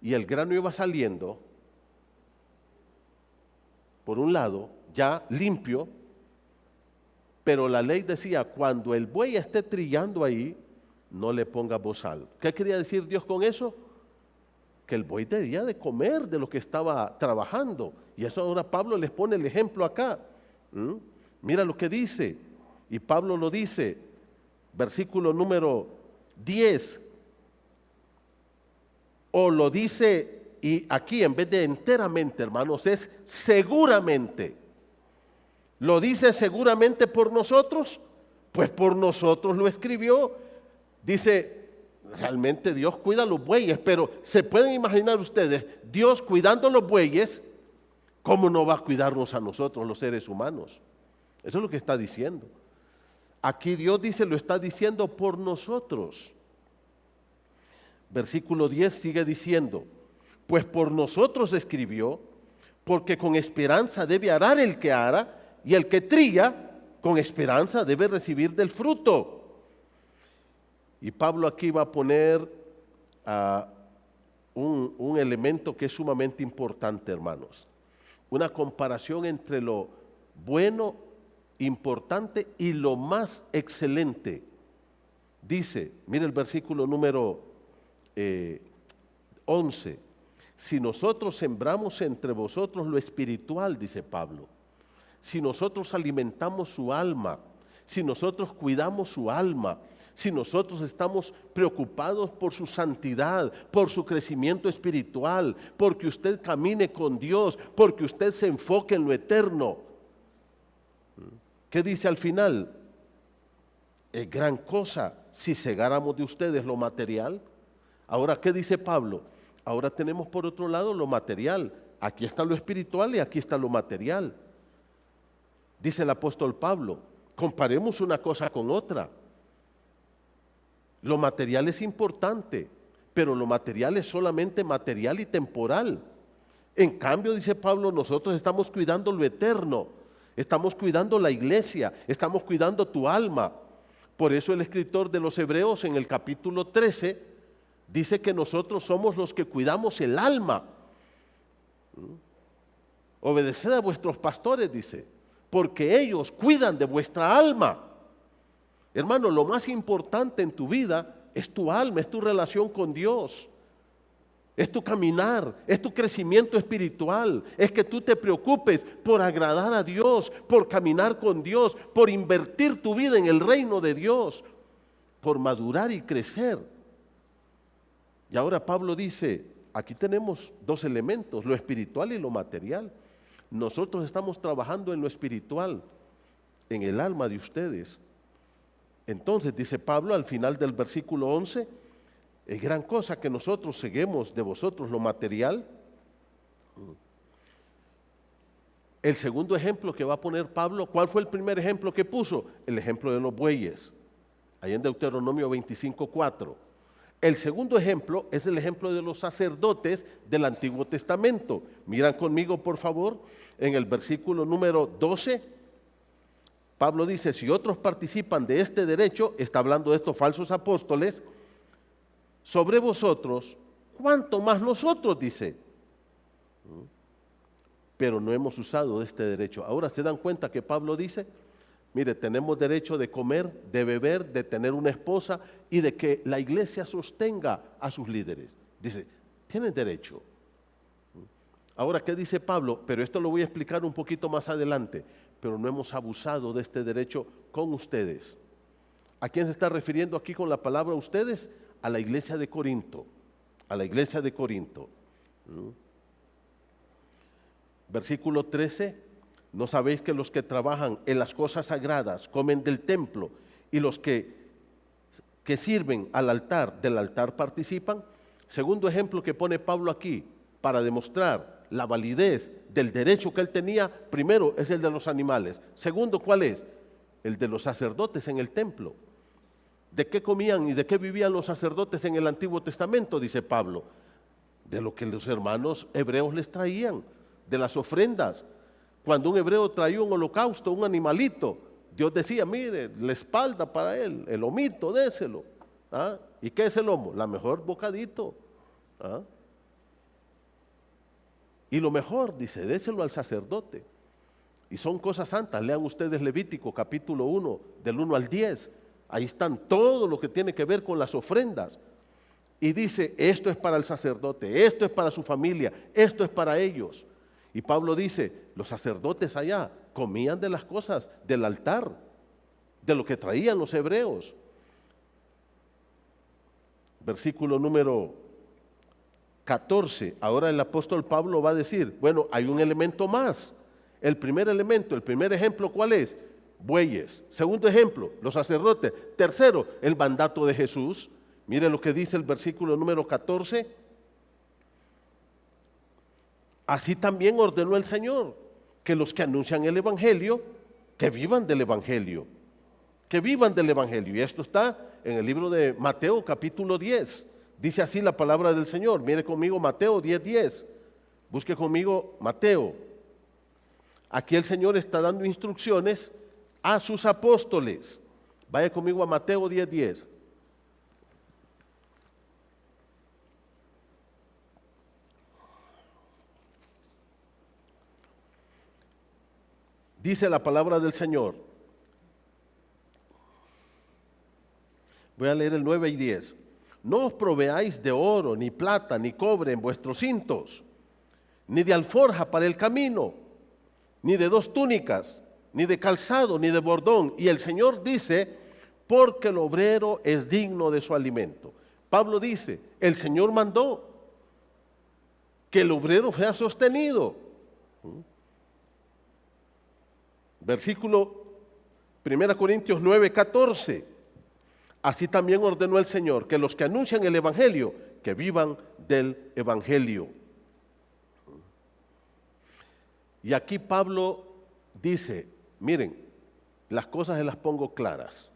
y el grano iba saliendo por un lado, ya limpio, pero la ley decía, cuando el buey esté trillando ahí, no le ponga bozal. ¿Qué quería decir Dios con eso? Que el buey debía de comer de lo que estaba trabajando. Y eso ahora Pablo les pone el ejemplo acá. Mira lo que dice, y Pablo lo dice, versículo número 10, o lo dice, y aquí en vez de enteramente, hermanos, es seguramente. ¿Lo dice seguramente por nosotros? Pues por nosotros lo escribió. Dice, realmente Dios cuida los bueyes, pero ¿se pueden imaginar ustedes Dios cuidando los bueyes? ¿Cómo no va a cuidarnos a nosotros, los seres humanos? Eso es lo que está diciendo. Aquí Dios dice, lo está diciendo por nosotros. Versículo 10 sigue diciendo, pues por nosotros escribió, porque con esperanza debe arar el que ara, y el que trilla, con esperanza debe recibir del fruto. Y Pablo aquí va a poner un elemento que es sumamente importante, hermanos. Una comparación entre lo bueno, importante y lo más excelente. Dice, mire el versículo número 11. Si nosotros sembramos entre vosotros lo espiritual, dice Pablo, si nosotros alimentamos su alma, si nosotros cuidamos su alma, si nosotros estamos preocupados por su santidad, por su crecimiento espiritual, porque usted camine con Dios, porque usted se enfoque en lo eterno. ¿Qué dice al final? Es gran cosa si cegáramos de ustedes lo material. Ahora, ¿qué dice Pablo? Ahora tenemos por otro lado lo material. Aquí está lo espiritual y aquí está lo material. dice el apóstol Pablo. Comparemos una cosa con otra. Lo material es importante, pero lo material es solamente material y temporal. En cambio, dice Pablo, nosotros estamos cuidando lo eterno, estamos cuidando la iglesia, estamos cuidando tu alma. Por eso el escritor de los Hebreos en el capítulo 13 dice que nosotros somos los que cuidamos el alma. Obedeced a vuestros pastores, dice, porque ellos cuidan de vuestra alma. Hermano, lo más importante en tu vida es tu alma, es tu relación con Dios, es tu caminar, es tu crecimiento espiritual, es que tú te preocupes por agradar a Dios, por caminar con Dios, por invertir tu vida en el reino de Dios, por madurar y crecer. Y ahora Pablo dice, aquí tenemos dos elementos, lo espiritual y lo material. Nosotros estamos trabajando en lo espiritual, en el alma de ustedes. Entonces, dice Pablo al final del versículo 11, es gran cosa que nosotros seguimos de vosotros lo material. El segundo ejemplo que va a poner Pablo, ¿cuál fue el primer ejemplo que puso? El ejemplo de los bueyes, ahí en Deuteronomio 25:4. El segundo ejemplo es el ejemplo de los sacerdotes del Antiguo Testamento. Miran conmigo, por favor, en el versículo número 12. Pablo dice, si otros participan de este derecho, está hablando de estos falsos apóstoles, sobre vosotros, ¿cuánto más nosotros? Dice. Pero no hemos usado de este derecho. Ahora se dan cuenta que Pablo dice, mire, tenemos derecho de comer, de beber, de tener una esposa y de que la iglesia sostenga a sus líderes. Dice, tienen derecho. Ahora, ¿qué dice Pablo? Pero esto lo voy a explicar un poquito más adelante. Pero no hemos abusado de este derecho con ustedes. ¿A quién se está refiriendo aquí con la palabra ustedes? A la iglesia de Corinto. A la iglesia de Corinto. Versículo 13. ¿No sabéis que los que trabajan en las cosas sagradas comen del templo y los que sirven al altar, del altar participan? Segundo ejemplo que pone Pablo aquí para demostrar la validez del derecho que él tenía, primero es el de los animales. Segundo, ¿cuál es? El de los sacerdotes en el templo. ¿De qué comían y de qué vivían los sacerdotes en el Antiguo Testamento? Dice Pablo. De lo que los hermanos hebreos les traían, de las ofrendas. Cuando un hebreo traía un holocausto, un animalito, Dios decía, mire, la espalda para él, el lomito, déselo. ¿Ah? ¿Y qué es el lomo? La mejor bocadito. ¿Ah? Y lo mejor, dice, déselo al sacerdote. Y son cosas santas. Lean ustedes Levítico capítulo 1, del 1 al 10. Ahí están todo lo que tiene que ver con las ofrendas. Y dice, esto es para el sacerdote, esto es para su familia, esto es para ellos. Y Pablo dice, los sacerdotes allá comían de las cosas del altar, de lo que traían los hebreos. Versículo número 14. Ahora el apóstol Pablo va a decir, bueno, hay un elemento más. El primer elemento, el primer ejemplo, ¿cuál es? Bueyes. Segundo ejemplo, los sacerdotes. Tercero, el mandato de Jesús. Mire lo que dice el versículo número 14. Así también ordenó el Señor que los que anuncian el Evangelio, que vivan del Evangelio. Que vivan del Evangelio. Y esto está en el libro de Mateo capítulo 10. Dice así la palabra del Señor. Mire conmigo Mateo 10:10. Busque conmigo Mateo. Aquí el Señor está dando instrucciones a sus apóstoles. Vaya conmigo a Mateo 10:10. Dice la palabra del Señor. Voy a leer el 9 y 10. No os proveáis de oro, ni plata, ni cobre en vuestros cintos, ni de alforja para el camino, ni de 2 túnicas, ni de calzado, ni de bordón. Y el Señor dice, porque el obrero es digno de su alimento. Pablo dice, el Señor mandó que el obrero sea sostenido. Versículo 1 Corintios 9:14. Así también ordenó el Señor que los que anuncian el Evangelio, que vivan del Evangelio. Y aquí Pablo dice, Miren, las cosas se las pongo claras.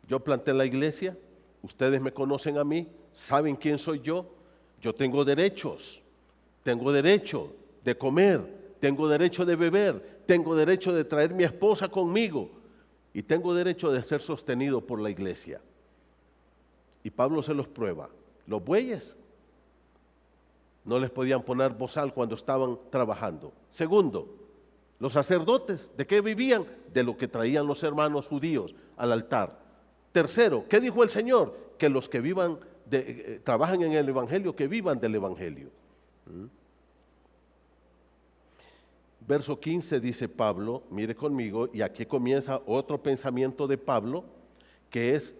Yo planté la iglesia, ustedes me conocen a mí, saben quién soy yo. Yo tengo derechos, tengo derecho de comer, tengo derecho de beber, tengo derecho de traer mi esposa conmigo y tengo derecho de ser sostenido por la iglesia. Y Pablo se los prueba. Los bueyes no les podían poner bozal cuando estaban trabajando. Segundo, los sacerdotes, ¿de qué vivían? De lo que traían los hermanos judíos al altar. Tercero, ¿qué dijo el Señor? Que los que trabajan en el Evangelio, que vivan del Evangelio. Verso 15 dice Pablo, mire conmigo, y aquí comienza otro pensamiento de Pablo, que es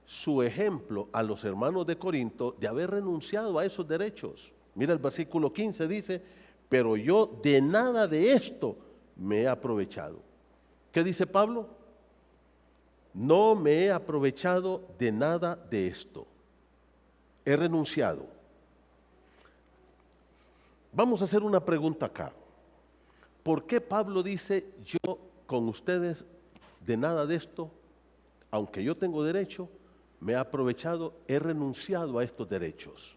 su ejemplo a los hermanos de Corinto de haber renunciado a esos derechos. Mira el versículo 15, dice, pero yo de nada de esto me he aprovechado. ¿Qué dice Pablo? No me he aprovechado de nada de esto. He renunciado. Vamos a hacer una pregunta acá. ¿Por qué Pablo dice, yo con ustedes de nada de esto, aunque yo tengo derecho, me he aprovechado, he renunciado a estos derechos?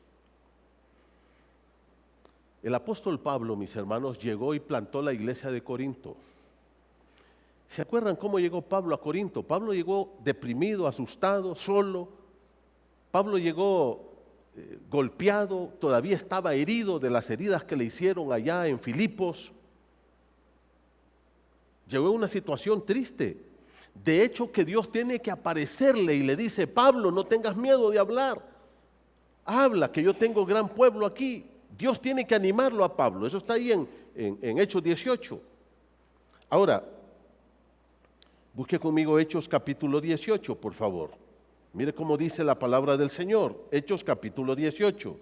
El apóstol Pablo, mis hermanos, llegó y plantó la iglesia de Corinto. ¿Se acuerdan cómo llegó Pablo a Corinto? Pablo llegó deprimido, asustado, solo. Pablo llegó golpeado, todavía estaba herido de las heridas que le hicieron allá en Filipos. Llegó en una situación triste. De hecho, que Dios tiene que aparecerle y le dice, Pablo, no tengas miedo de hablar. Habla, que yo tengo gran pueblo aquí. Dios tiene que animarlo a Pablo. Eso está ahí en Hechos 18. Ahora, busque conmigo Hechos capítulo 18, por favor. Mire cómo dice la palabra del Señor. Hechos capítulo 18.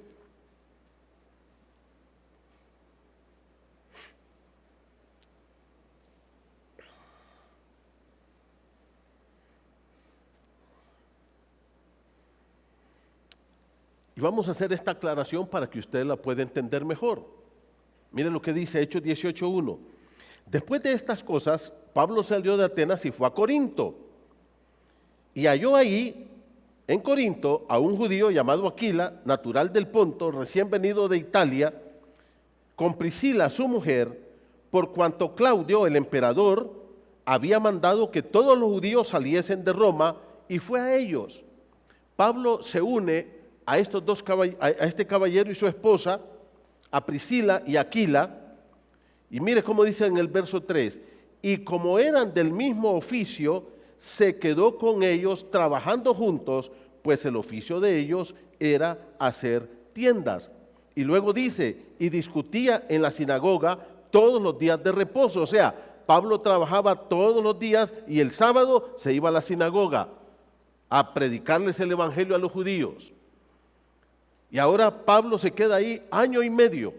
Y vamos a hacer esta aclaración para que usted la pueda entender mejor. Mire lo que dice Hechos 18:1. Después de estas cosas, Pablo salió de Atenas y fue a Corinto. Y halló ahí, en Corinto, a un judío llamado Aquila, natural del Ponto, recién venido de Italia, con Priscila, su mujer, por cuanto Claudio, el emperador, había mandado que todos los judíos saliesen de Roma, y fue a ellos. Pablo se une a este caballero y su esposa, a Priscila y Aquila, y mire cómo dice en el verso 3, y como eran del mismo oficio, se quedó con ellos trabajando juntos, pues el oficio de ellos era hacer tiendas. Y luego dice, y discutía en la sinagoga todos los días de reposo. O sea, Pablo trabajaba todos los días y el sábado se iba a la sinagoga a predicarles el evangelio a los judíos. Y ahora Pablo se queda ahí año y medio.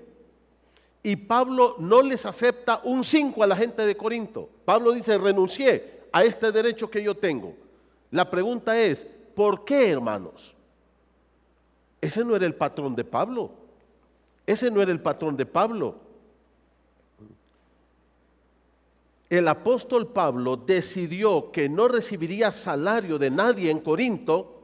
Y Pablo no les acepta un 5 a la gente de Corinto. Pablo dice, renuncié a este derecho que yo tengo. La pregunta es, ¿por qué, hermanos? Ese no era el patrón de Pablo. Ese no era el patrón de Pablo. El apóstol Pablo decidió que no recibiría salario de nadie en Corinto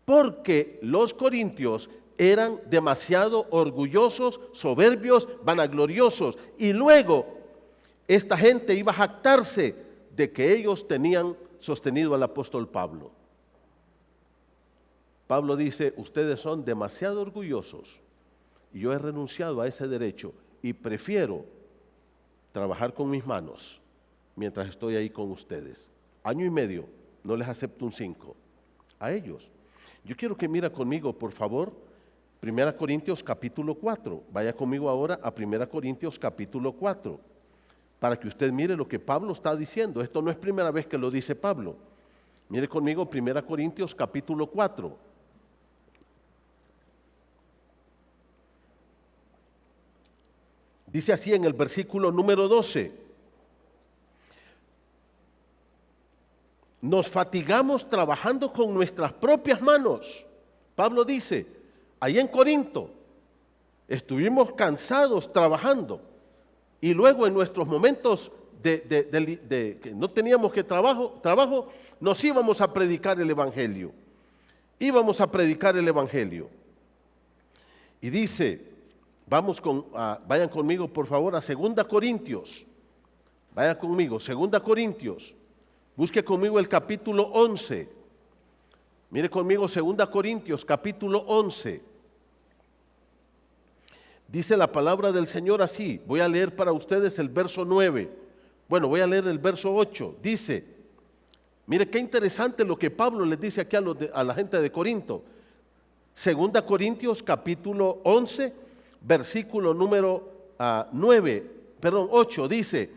porque los corintios eran demasiado orgullosos, soberbios, vanagloriosos. Y luego esta gente iba a jactarse de que ellos tenían sostenido al apóstol Pablo. Pablo dice, ustedes son demasiado orgullosos y yo he renunciado a ese derecho y prefiero trabajar con mis manos mientras estoy ahí con ustedes. Año y medio, no les acepto un 5 a ellos. Yo quiero que mira conmigo, por favor, 1 Corintios capítulo 4. Vaya conmigo ahora a 1 Corintios capítulo 4, para que usted mire lo que Pablo está diciendo. Esto no es primera vez que lo dice Pablo. Mire conmigo 1 Corintios capítulo 4. Dice así en el versículo número 12. Nos fatigamos trabajando con nuestras propias manos. Pablo dice, allá en Corinto, estuvimos cansados trabajando y luego en nuestros momentos que no teníamos que trabajo, nos íbamos a predicar el Evangelio. Íbamos a predicar el Evangelio. Y dice, vayan conmigo por favor a 2 Corintios. Vayan conmigo, 2 Corintios. Busque conmigo el capítulo 11. Mire conmigo 2 Corintios, capítulo 11. Dice la palabra del Señor así. Voy a leer para ustedes el verso 9. Bueno, voy a leer el verso 8. Dice, mire qué interesante lo que Pablo les dice aquí a la gente de Corinto. 2 Corintios, capítulo 11, versículo número 8. Dice,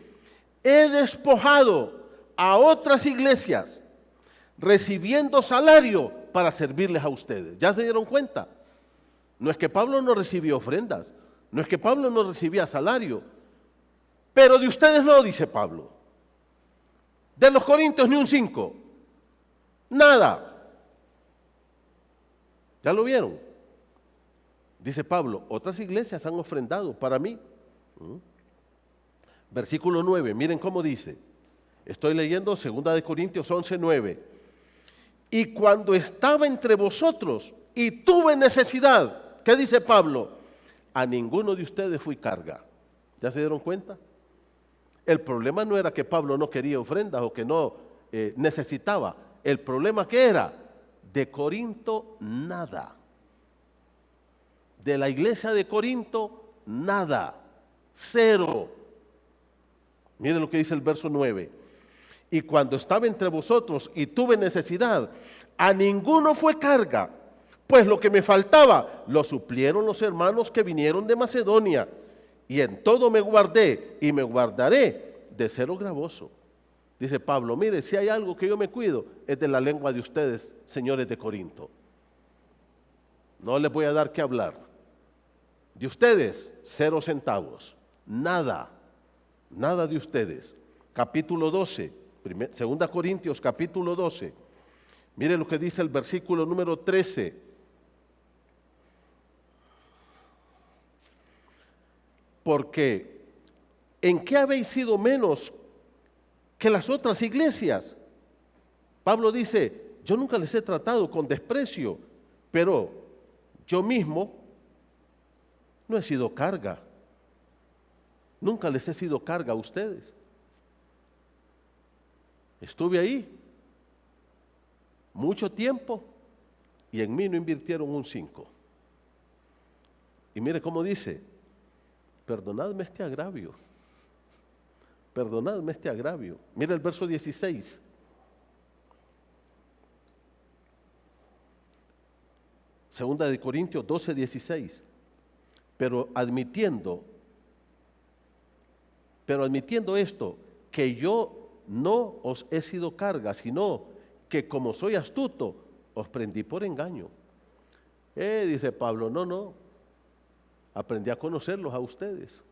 he despojado a otras iglesias recibiendo salario para servirles a ustedes. ¿Ya se dieron cuenta? No es que Pablo no recibió ofrendas, no es que Pablo no recibía salario, pero de ustedes no, dice Pablo. De los corintios ni un 5, nada. ¿Ya lo vieron? Dice Pablo, otras iglesias han ofrendado para mí. Versículo 9, miren cómo dice. Estoy leyendo 2 Corintios 11, 9. Y cuando estaba entre vosotros y tuve necesidad, ¿qué dice Pablo? A ninguno de ustedes fui carga. ¿Ya se dieron cuenta? El problema no era que Pablo no quería ofrendas o que no necesitaba. El problema que era, de Corinto nada. De la iglesia de Corinto nada. Cero. Miren lo que dice el verso 9. Y cuando estaba entre vosotros y tuve necesidad, a ninguno fue carga, pues lo que me faltaba lo suplieron los hermanos que vinieron de Macedonia, y en todo me guardé y me guardaré de ser gravoso. Dice Pablo, mire, si hay algo que yo me cuido, es de la lengua de ustedes, señores de Corinto. No les voy a dar que hablar. De ustedes, 0 centavos, nada de ustedes. Capítulo 12, 2 Corintios capítulo 12. Mire lo que dice el versículo número 13. Porque, ¿en qué habéis sido menos que las otras iglesias? Pablo dice, yo nunca les he tratado con desprecio, pero yo mismo no he sido carga. Nunca les he sido carga a ustedes. Estuve ahí mucho tiempo y en mí no invirtieron un 5. Y mire cómo dice, perdonadme este agravio. Perdonadme este agravio. Mire el verso 16. Segunda de Corintios 12, 16. Pero admitiendo esto, que yo no os he sido carga, sino que como soy astuto, os prendí por engaño. Dice Pablo, no, aprendí a conocerlos a ustedes.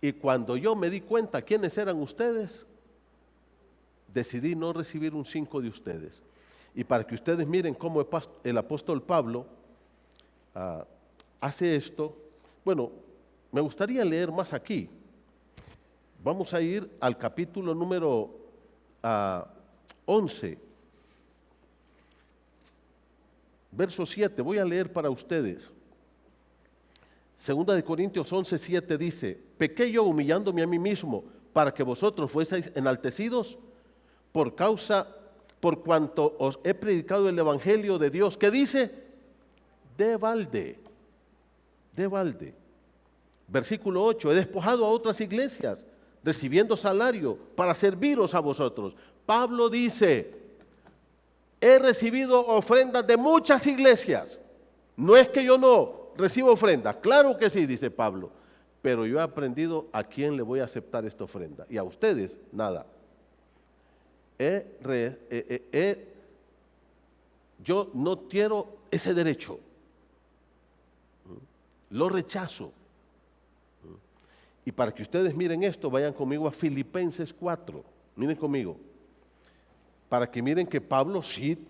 Y cuando yo me di cuenta quiénes eran ustedes, decidí no recibir un 5 de ustedes. Y para que ustedes miren cómo el apóstol Pablo hace esto, bueno, me gustaría leer más aquí. Vamos a ir al capítulo número 11, verso 7. Voy a leer para ustedes. 2 Corintios 11, 7 dice, ¿pequé yo humillándome a mí mismo para que vosotros fueseis enaltecidos? Por cuanto os he predicado el evangelio de Dios. ¿Qué dice? De balde. Versículo 8, he despojado a otras iglesias, recibiendo salario para serviros a vosotros. Pablo dice, he recibido ofrendas de muchas iglesias. No es que yo no recibo ofrendas, claro que sí, dice Pablo, pero yo he aprendido a quién le voy a aceptar esta ofrenda, y a ustedes nada. Yo no quiero ese derecho, lo rechazo. Y para que ustedes miren esto, vayan conmigo a Filipenses 4. Miren conmigo. Para que miren que Pablo sí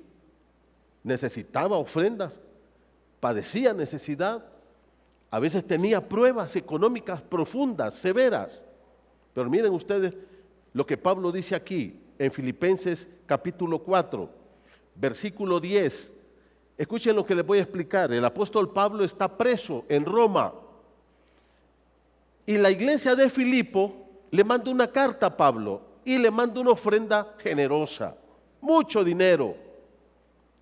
necesitaba ofrendas, padecía necesidad, a veces tenía pruebas económicas profundas, severas. Pero miren ustedes lo que Pablo dice aquí en Filipenses capítulo 4, versículo 10. Escuchen lo que les voy a explicar. El apóstol Pablo está preso en Roma y la iglesia de Filipo le manda una carta a Pablo y le manda una ofrenda generosa, mucho dinero,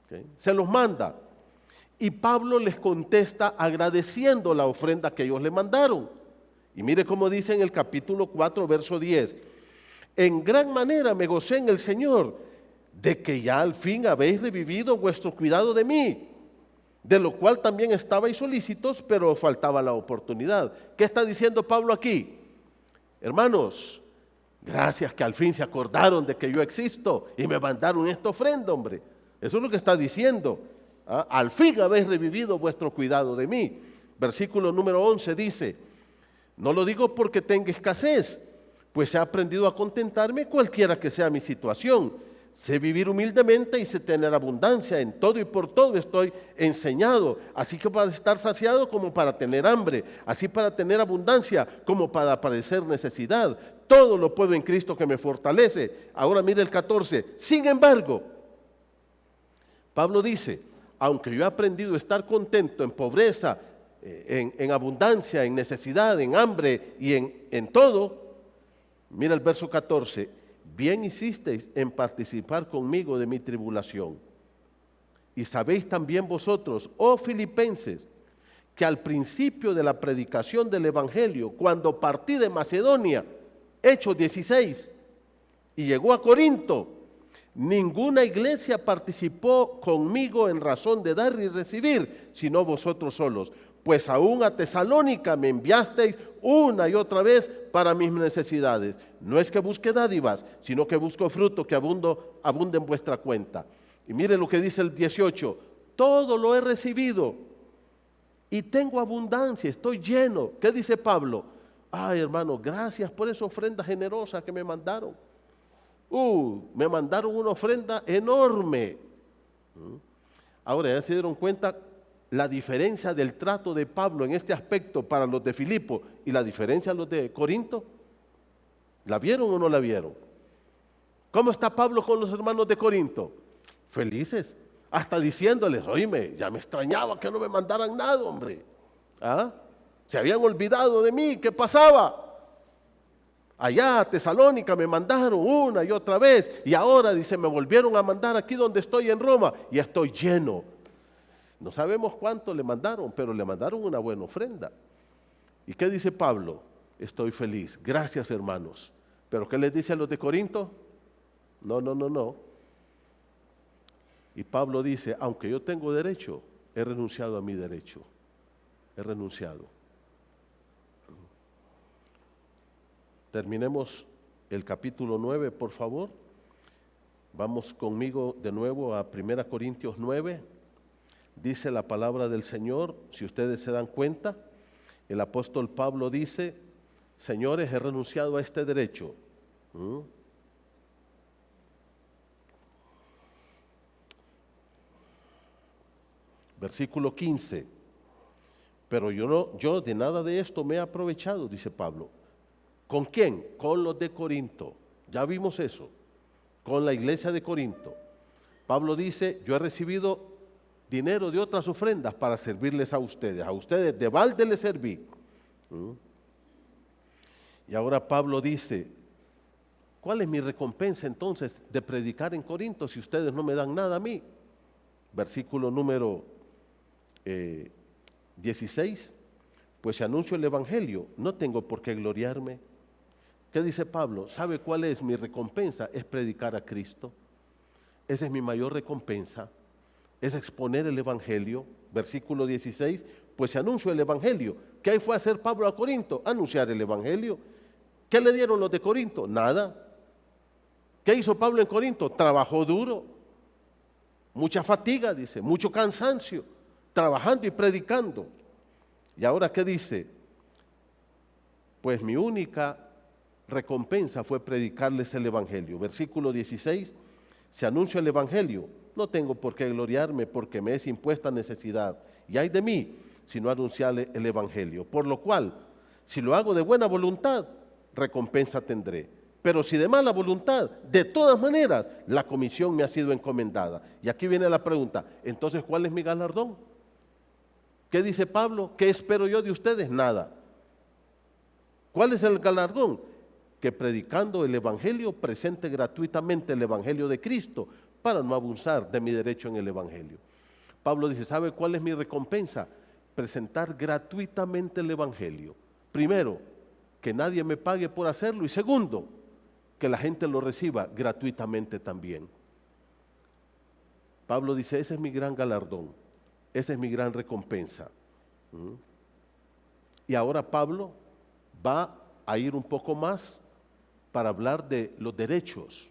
¿okay? Se los manda y Pablo les contesta agradeciendo la ofrenda que ellos le mandaron. Y mire cómo dice en el capítulo 4, verso 10: en gran manera me gocé en el Señor de que ya al fin habéis revivido vuestro cuidado de mí, de lo cual también estabais solícitos, pero os faltaba la oportunidad. ¿Qué está diciendo Pablo aquí? Hermanos, gracias que al fin se acordaron de que yo existo y me mandaron esta ofrenda, hombre. Eso es lo que está diciendo. ¿Ah? Al fin habéis revivido vuestro cuidado de mí. Versículo número 11 dice: no lo digo porque tenga escasez, pues he aprendido a contentarme cualquiera que sea mi situación. Sé vivir humildemente y sé tener abundancia. En todo y por todo estoy enseñado, así que para estar saciado como para tener hambre, así para tener abundancia como para padecer necesidad. Todo lo puedo en Cristo que me fortalece. Ahora mire el 14. Sin embargo, Pablo dice: aunque yo he aprendido a estar contento en pobreza, en abundancia, en necesidad, en hambre y en todo. Mira el verso 14: bien hicisteis en participar conmigo de mi tribulación. Y sabéis también vosotros, oh filipenses, que al principio de la predicación del Evangelio, cuando partí de Macedonia, Hechos 16, y llegó a Corinto, ninguna iglesia participó conmigo en razón de dar y recibir, sino vosotros solos. Pues aún a Tesalónica me enviasteis una y otra vez para mis necesidades. No es que busque dádivas, sino que busco fruto que abunde en vuestra cuenta. Y mire lo que dice el 18: todo lo he recibido y tengo abundancia, estoy lleno. ¿Qué dice Pablo? Ay, hermano, gracias por esa ofrenda generosa que me mandaron. Me mandaron una ofrenda enorme. Ahora, ¿ya se dieron cuenta la diferencia del trato de Pablo en este aspecto para los de Filipo y la diferencia a los de Corinto? ¿La vieron o no la vieron? ¿Cómo está Pablo con los hermanos de Corinto? Felices, hasta diciéndoles: oíme, ya me extrañaba que no me mandaran nada, hombre. ¿Ah? Se habían olvidado de mí, ¿qué pasaba? Allá a Tesalónica me mandaron una y otra vez, y ahora, dice, me volvieron a mandar aquí donde estoy en Roma, y estoy lleno. No sabemos cuánto le mandaron, pero le mandaron una buena ofrenda. ¿Y qué dice Pablo? Estoy feliz, gracias hermanos. ¿Pero qué les dice a los de Corinto? No. Y Pablo dice: aunque yo tengo derecho, he renunciado a mi derecho. He renunciado. Terminemos el capítulo 9, por favor. Vamos conmigo de nuevo a 1 Corintios 9. Dice la palabra del Señor, si ustedes se dan cuenta, el apóstol Pablo dice: señores, he renunciado a este derecho. Versículo 15: pero yo de nada de esto me he aprovechado, dice Pablo. ¿Con quién? Con los de Corinto. Ya vimos eso, con la iglesia de Corinto. Pablo dice: yo he recibido dinero de otras ofrendas para servirles a ustedes de balde les serví. Y ahora Pablo dice: ¿cuál es mi recompensa entonces de predicar en Corinto si ustedes no me dan nada a mí? Versículo número 16: pues si anuncio el Evangelio, no tengo por qué gloriarme. ¿Qué dice Pablo? ¿Sabe cuál es mi recompensa? Es predicar a Cristo. Esa es mi mayor recompensa. Es exponer el Evangelio. Versículo 16: pues si anuncio el Evangelio. ¿Qué fue a hacer Pablo a Corinto? Anunciar el Evangelio. ¿Qué le dieron los de Corinto? Nada. ¿Qué hizo Pablo en Corinto? Trabajó duro. Mucha fatiga, dice, mucho cansancio, trabajando y predicando. Y ahora, ¿qué dice? Pues mi única recompensa fue predicarles el Evangelio. Versículo 16: si anuncio el Evangelio, no tengo por qué gloriarme, porque me es impuesta necesidad. Y ay de mí, si no anunciarle el Evangelio. Por lo cual, si lo hago de buena voluntad, recompensa tendré. Pero si de mala voluntad, de todas maneras, la comisión me ha sido encomendada. Y aquí viene la pregunta, entonces, ¿cuál es mi galardón? ¿Qué dice Pablo? ¿Qué espero yo de ustedes? Nada. ¿Cuál es el galardón? Que predicando el Evangelio, presente gratuitamente el Evangelio de Cristo, para no abusar de mi derecho en el Evangelio. Pablo dice, ¿sabe cuál es mi recompensa? Presentar gratuitamente el Evangelio. Primero, que nadie me pague por hacerlo. Y segundo, que la gente lo reciba gratuitamente también. Pablo dice, ese es mi gran galardón, esa es mi gran recompensa. Y ahora Pablo va a ir un poco más para hablar de los derechos.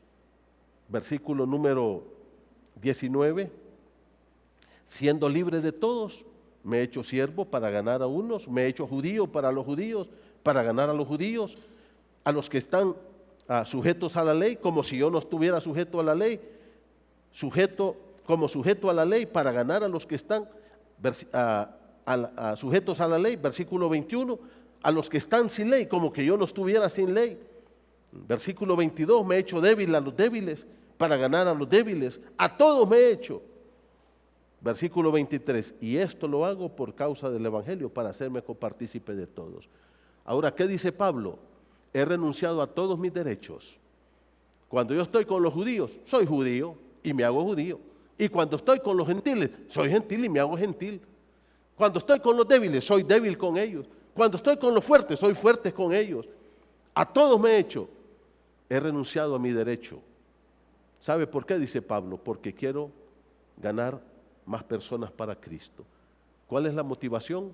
Versículo número 19, siendo libre de todos, me he hecho siervo para ganar a unos, me he hecho judío para los judíos, para ganar a los judíos, a los que están sujetos a la ley, como si yo no estuviera sujeto a la ley, sujeto a la ley para ganar a los que están sujetos a la ley, versículo 21, a los que están sin ley, como que yo no estuviera sin ley. Versículo 22, me he hecho débil a los débiles para ganar a los débiles, a todos me he hecho. Versículo 23, y esto lo hago por causa del Evangelio, para hacerme copartícipe de todos. Ahora, ¿qué dice Pablo? He renunciado a todos mis derechos. Cuando yo estoy con los judíos, soy judío y me hago judío. Y cuando estoy con los gentiles, soy gentil y me hago gentil. Cuando estoy con los débiles, soy débil con ellos. Cuando estoy con los fuertes, soy fuerte con ellos. A todos me he hecho. He renunciado a mi derecho. ¿Sabe por qué? Dice Pablo, porque quiero ganar más personas para Cristo. ¿Cuál es la motivación?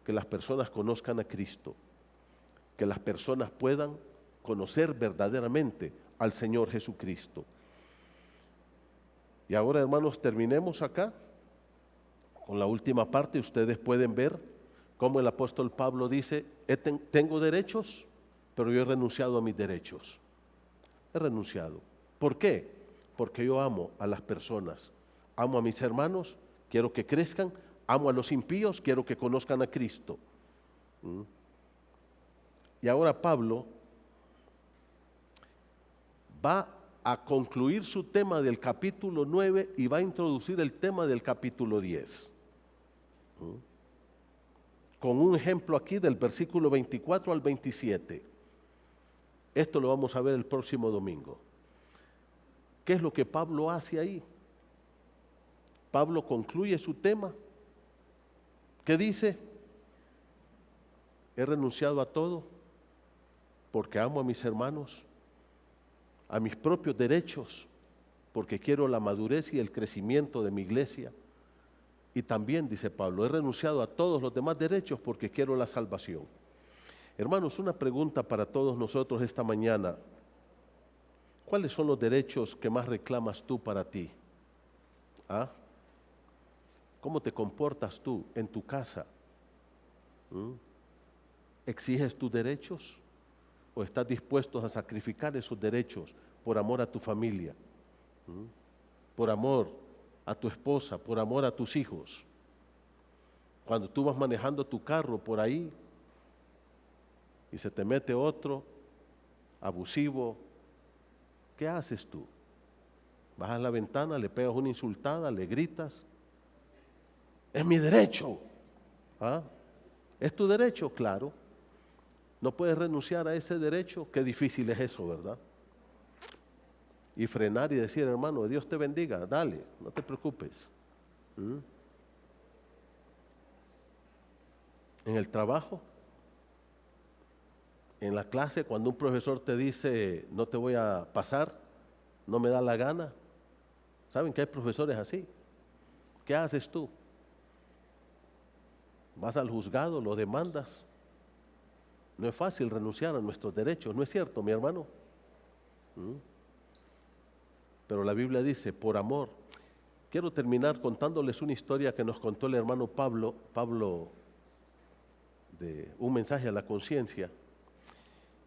Que las personas conozcan a Cristo, que las personas puedan conocer verdaderamente al Señor Jesucristo. Y ahora, hermanos, terminemos acá con la última parte. Ustedes pueden ver cómo el apóstol Pablo dice, tengo derechos, pero yo he renunciado a mis derechos. He renunciado. ¿Por qué? Porque yo amo a las personas, amo a mis hermanos, quiero que crezcan, amo a los impíos, quiero que conozcan a Cristo. Y ahora Pablo va a concluir su tema del capítulo 9 y va a introducir el tema del capítulo 10. Con un ejemplo aquí del versículo 24 al 27. Esto lo vamos a ver el próximo domingo. ¿Qué es lo que Pablo hace ahí? Pablo concluye su tema. ¿Qué dice? He renunciado a todo porque amo a mis hermanos, a mis propios derechos, porque quiero la madurez y el crecimiento de mi iglesia. Y también, dice Pablo, he renunciado a todos los demás derechos porque quiero la salvación. Hermanos, una pregunta para todos nosotros esta mañana. ¿Cuáles son los derechos que más reclamas tú para ti? ¿Cómo te comportas tú en tu casa? ¿Exiges tus derechos? ¿O estás dispuesto a sacrificar esos derechos por amor a tu familia? Por amor a tu esposa, por amor a tus hijos. Cuando tú vas manejando tu carro por ahí y se te mete otro abusivo, ¿qué haces tú? Bajas la ventana, le pegas una insultada, le gritas. Es mi derecho. ¿Es tu derecho? Claro. ¿No puedes renunciar a ese derecho? Qué difícil es eso, ¿verdad? Y frenar y decir, hermano, Dios te bendiga, dale, no te preocupes. En el trabajo, en la clase, cuando un profesor te dice, no te voy a pasar, no me da la gana. ¿Saben que hay profesores así? ¿Qué haces tú? Vas al juzgado, lo demandas. No es fácil renunciar a nuestros derechos, ¿no es cierto, mi hermano? Pero la Biblia dice, por amor. Quiero terminar contándoles una historia que nos contó el hermano Pablo, de un mensaje a la conciencia.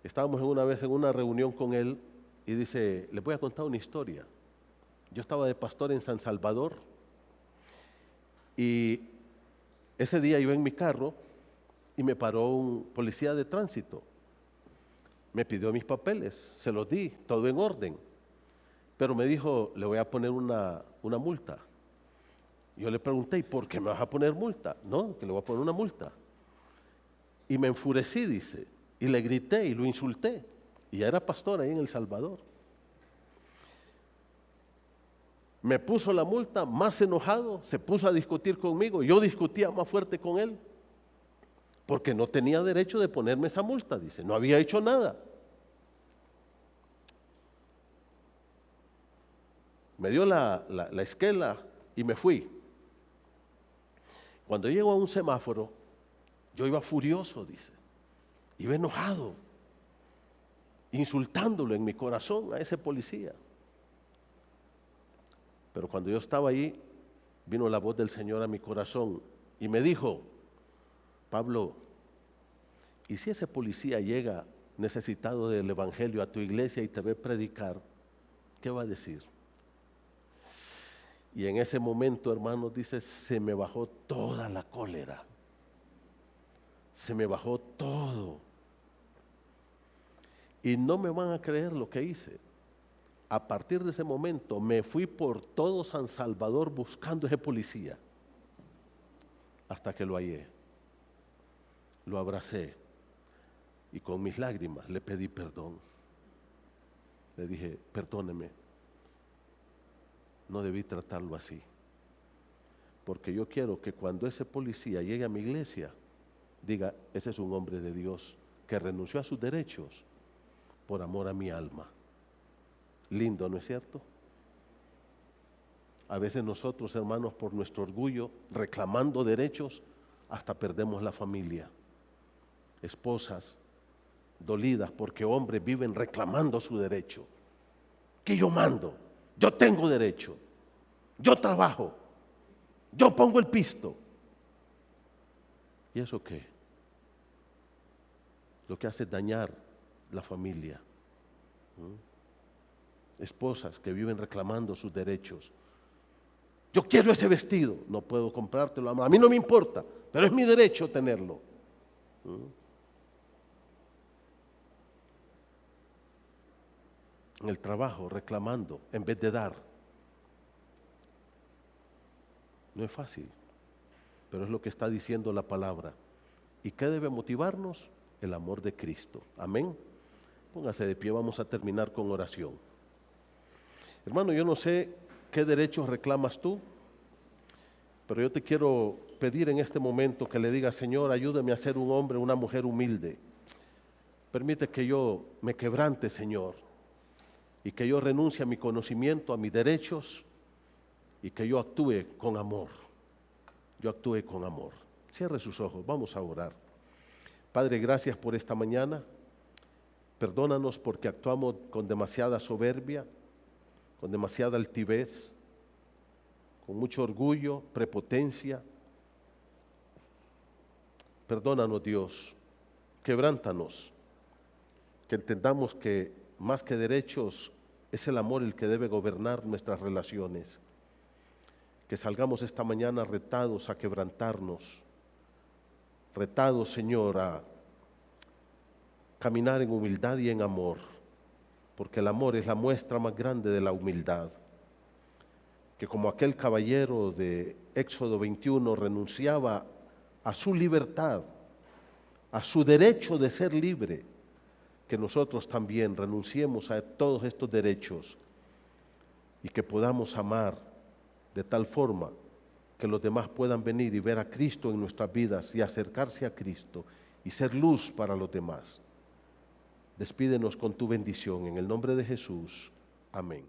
Estábamos una vez en una reunión con él y dice, les voy a contar una historia. Yo estaba de pastor en San Salvador y ese día iba en mi carro y me paró un policía de tránsito Me pidió mis papeles, se los di, todo en orden. Pero me dijo, le voy a poner una multa. Yo le pregunté, ¿y por qué me vas a poner multa? No, que le voy a poner una multa. Y me enfurecí, dice, y le grité y lo insulté. Y ya era pastor ahí en El Salvador. Me puso la multa, más enojado, se puso a discutir conmigo. Yo discutía más fuerte con él, porque no tenía derecho de ponerme esa multa, dice, no había hecho nada. Me dio la esquela y me fui. Cuando llego a un semáforo, yo iba furioso, dice, iba enojado, insultándolo en mi corazón a ese policía. Pero cuando yo estaba ahí, vino la voz del Señor a mi corazón y me dijo, Pablo, ¿y si ese policía llega necesitado del evangelio a tu iglesia y te ve predicar, qué va a decir? Y en ese momento, hermanos, dice, se me bajó toda la cólera. Se me bajó todo. Y no me van a creer lo que hice. A partir de ese momento me fui por todo San Salvador buscando a ese policía. Hasta que lo hallé. Lo abracé. Y con mis lágrimas le pedí perdón. Le dije, perdóneme. No debí tratarlo así. Porque yo quiero que cuando ese policía llegue a mi iglesia, diga, ese es un hombre de Dios que renunció a sus derechos por amor a mi alma. Lindo, ¿no es cierto? A veces nosotros, hermanos, por nuestro orgullo, reclamando derechos, hasta perdemos la familia. Esposas dolidas porque hombres viven reclamando su derecho. Que yo mando, yo tengo derecho, yo trabajo, yo pongo el pisto. ¿Y eso qué? Lo que hace es dañar la familia. Esposas que viven reclamando sus derechos. Yo quiero ese vestido, no puedo comprártelo, a mí no me importa, pero es mi derecho tenerlo. En el trabajo, reclamando, en vez de dar. No es fácil, pero es lo que está diciendo la palabra. ¿Y qué debe motivarnos? El amor de Cristo. Amén. Póngase de pie, vamos a terminar con oración. Hermano, yo no sé qué derechos reclamas tú, pero yo te quiero pedir en este momento que le digas, Señor, ayúdame a ser un hombre, una mujer humilde. Permite que yo me quebrante, Señor, y que yo renuncie a mi conocimiento, a mis derechos, y que yo actúe con amor. Yo actúe con amor. Cierre sus ojos, vamos a orar. Padre, gracias por esta mañana. Perdónanos porque actuamos con demasiada soberbia, con demasiada altivez, con mucho orgullo, prepotencia. Perdónanos, Dios, quebrántanos, que entendamos que más que derechos es el amor el que debe gobernar nuestras relaciones. Que salgamos esta mañana retados a quebrantarnos, retados, Señor, a caminar en humildad y en amor, porque el amor es la muestra más grande de la humildad. Que como aquel caballero de Éxodo 21 renunciaba a su libertad, a su derecho de ser libre, que nosotros también renunciemos a todos estos derechos y que podamos amar de tal forma que los demás puedan venir y ver a Cristo en nuestras vidas y acercarse a Cristo y ser luz para los demás. Despídenos con tu bendición en el nombre de Jesús. Amén.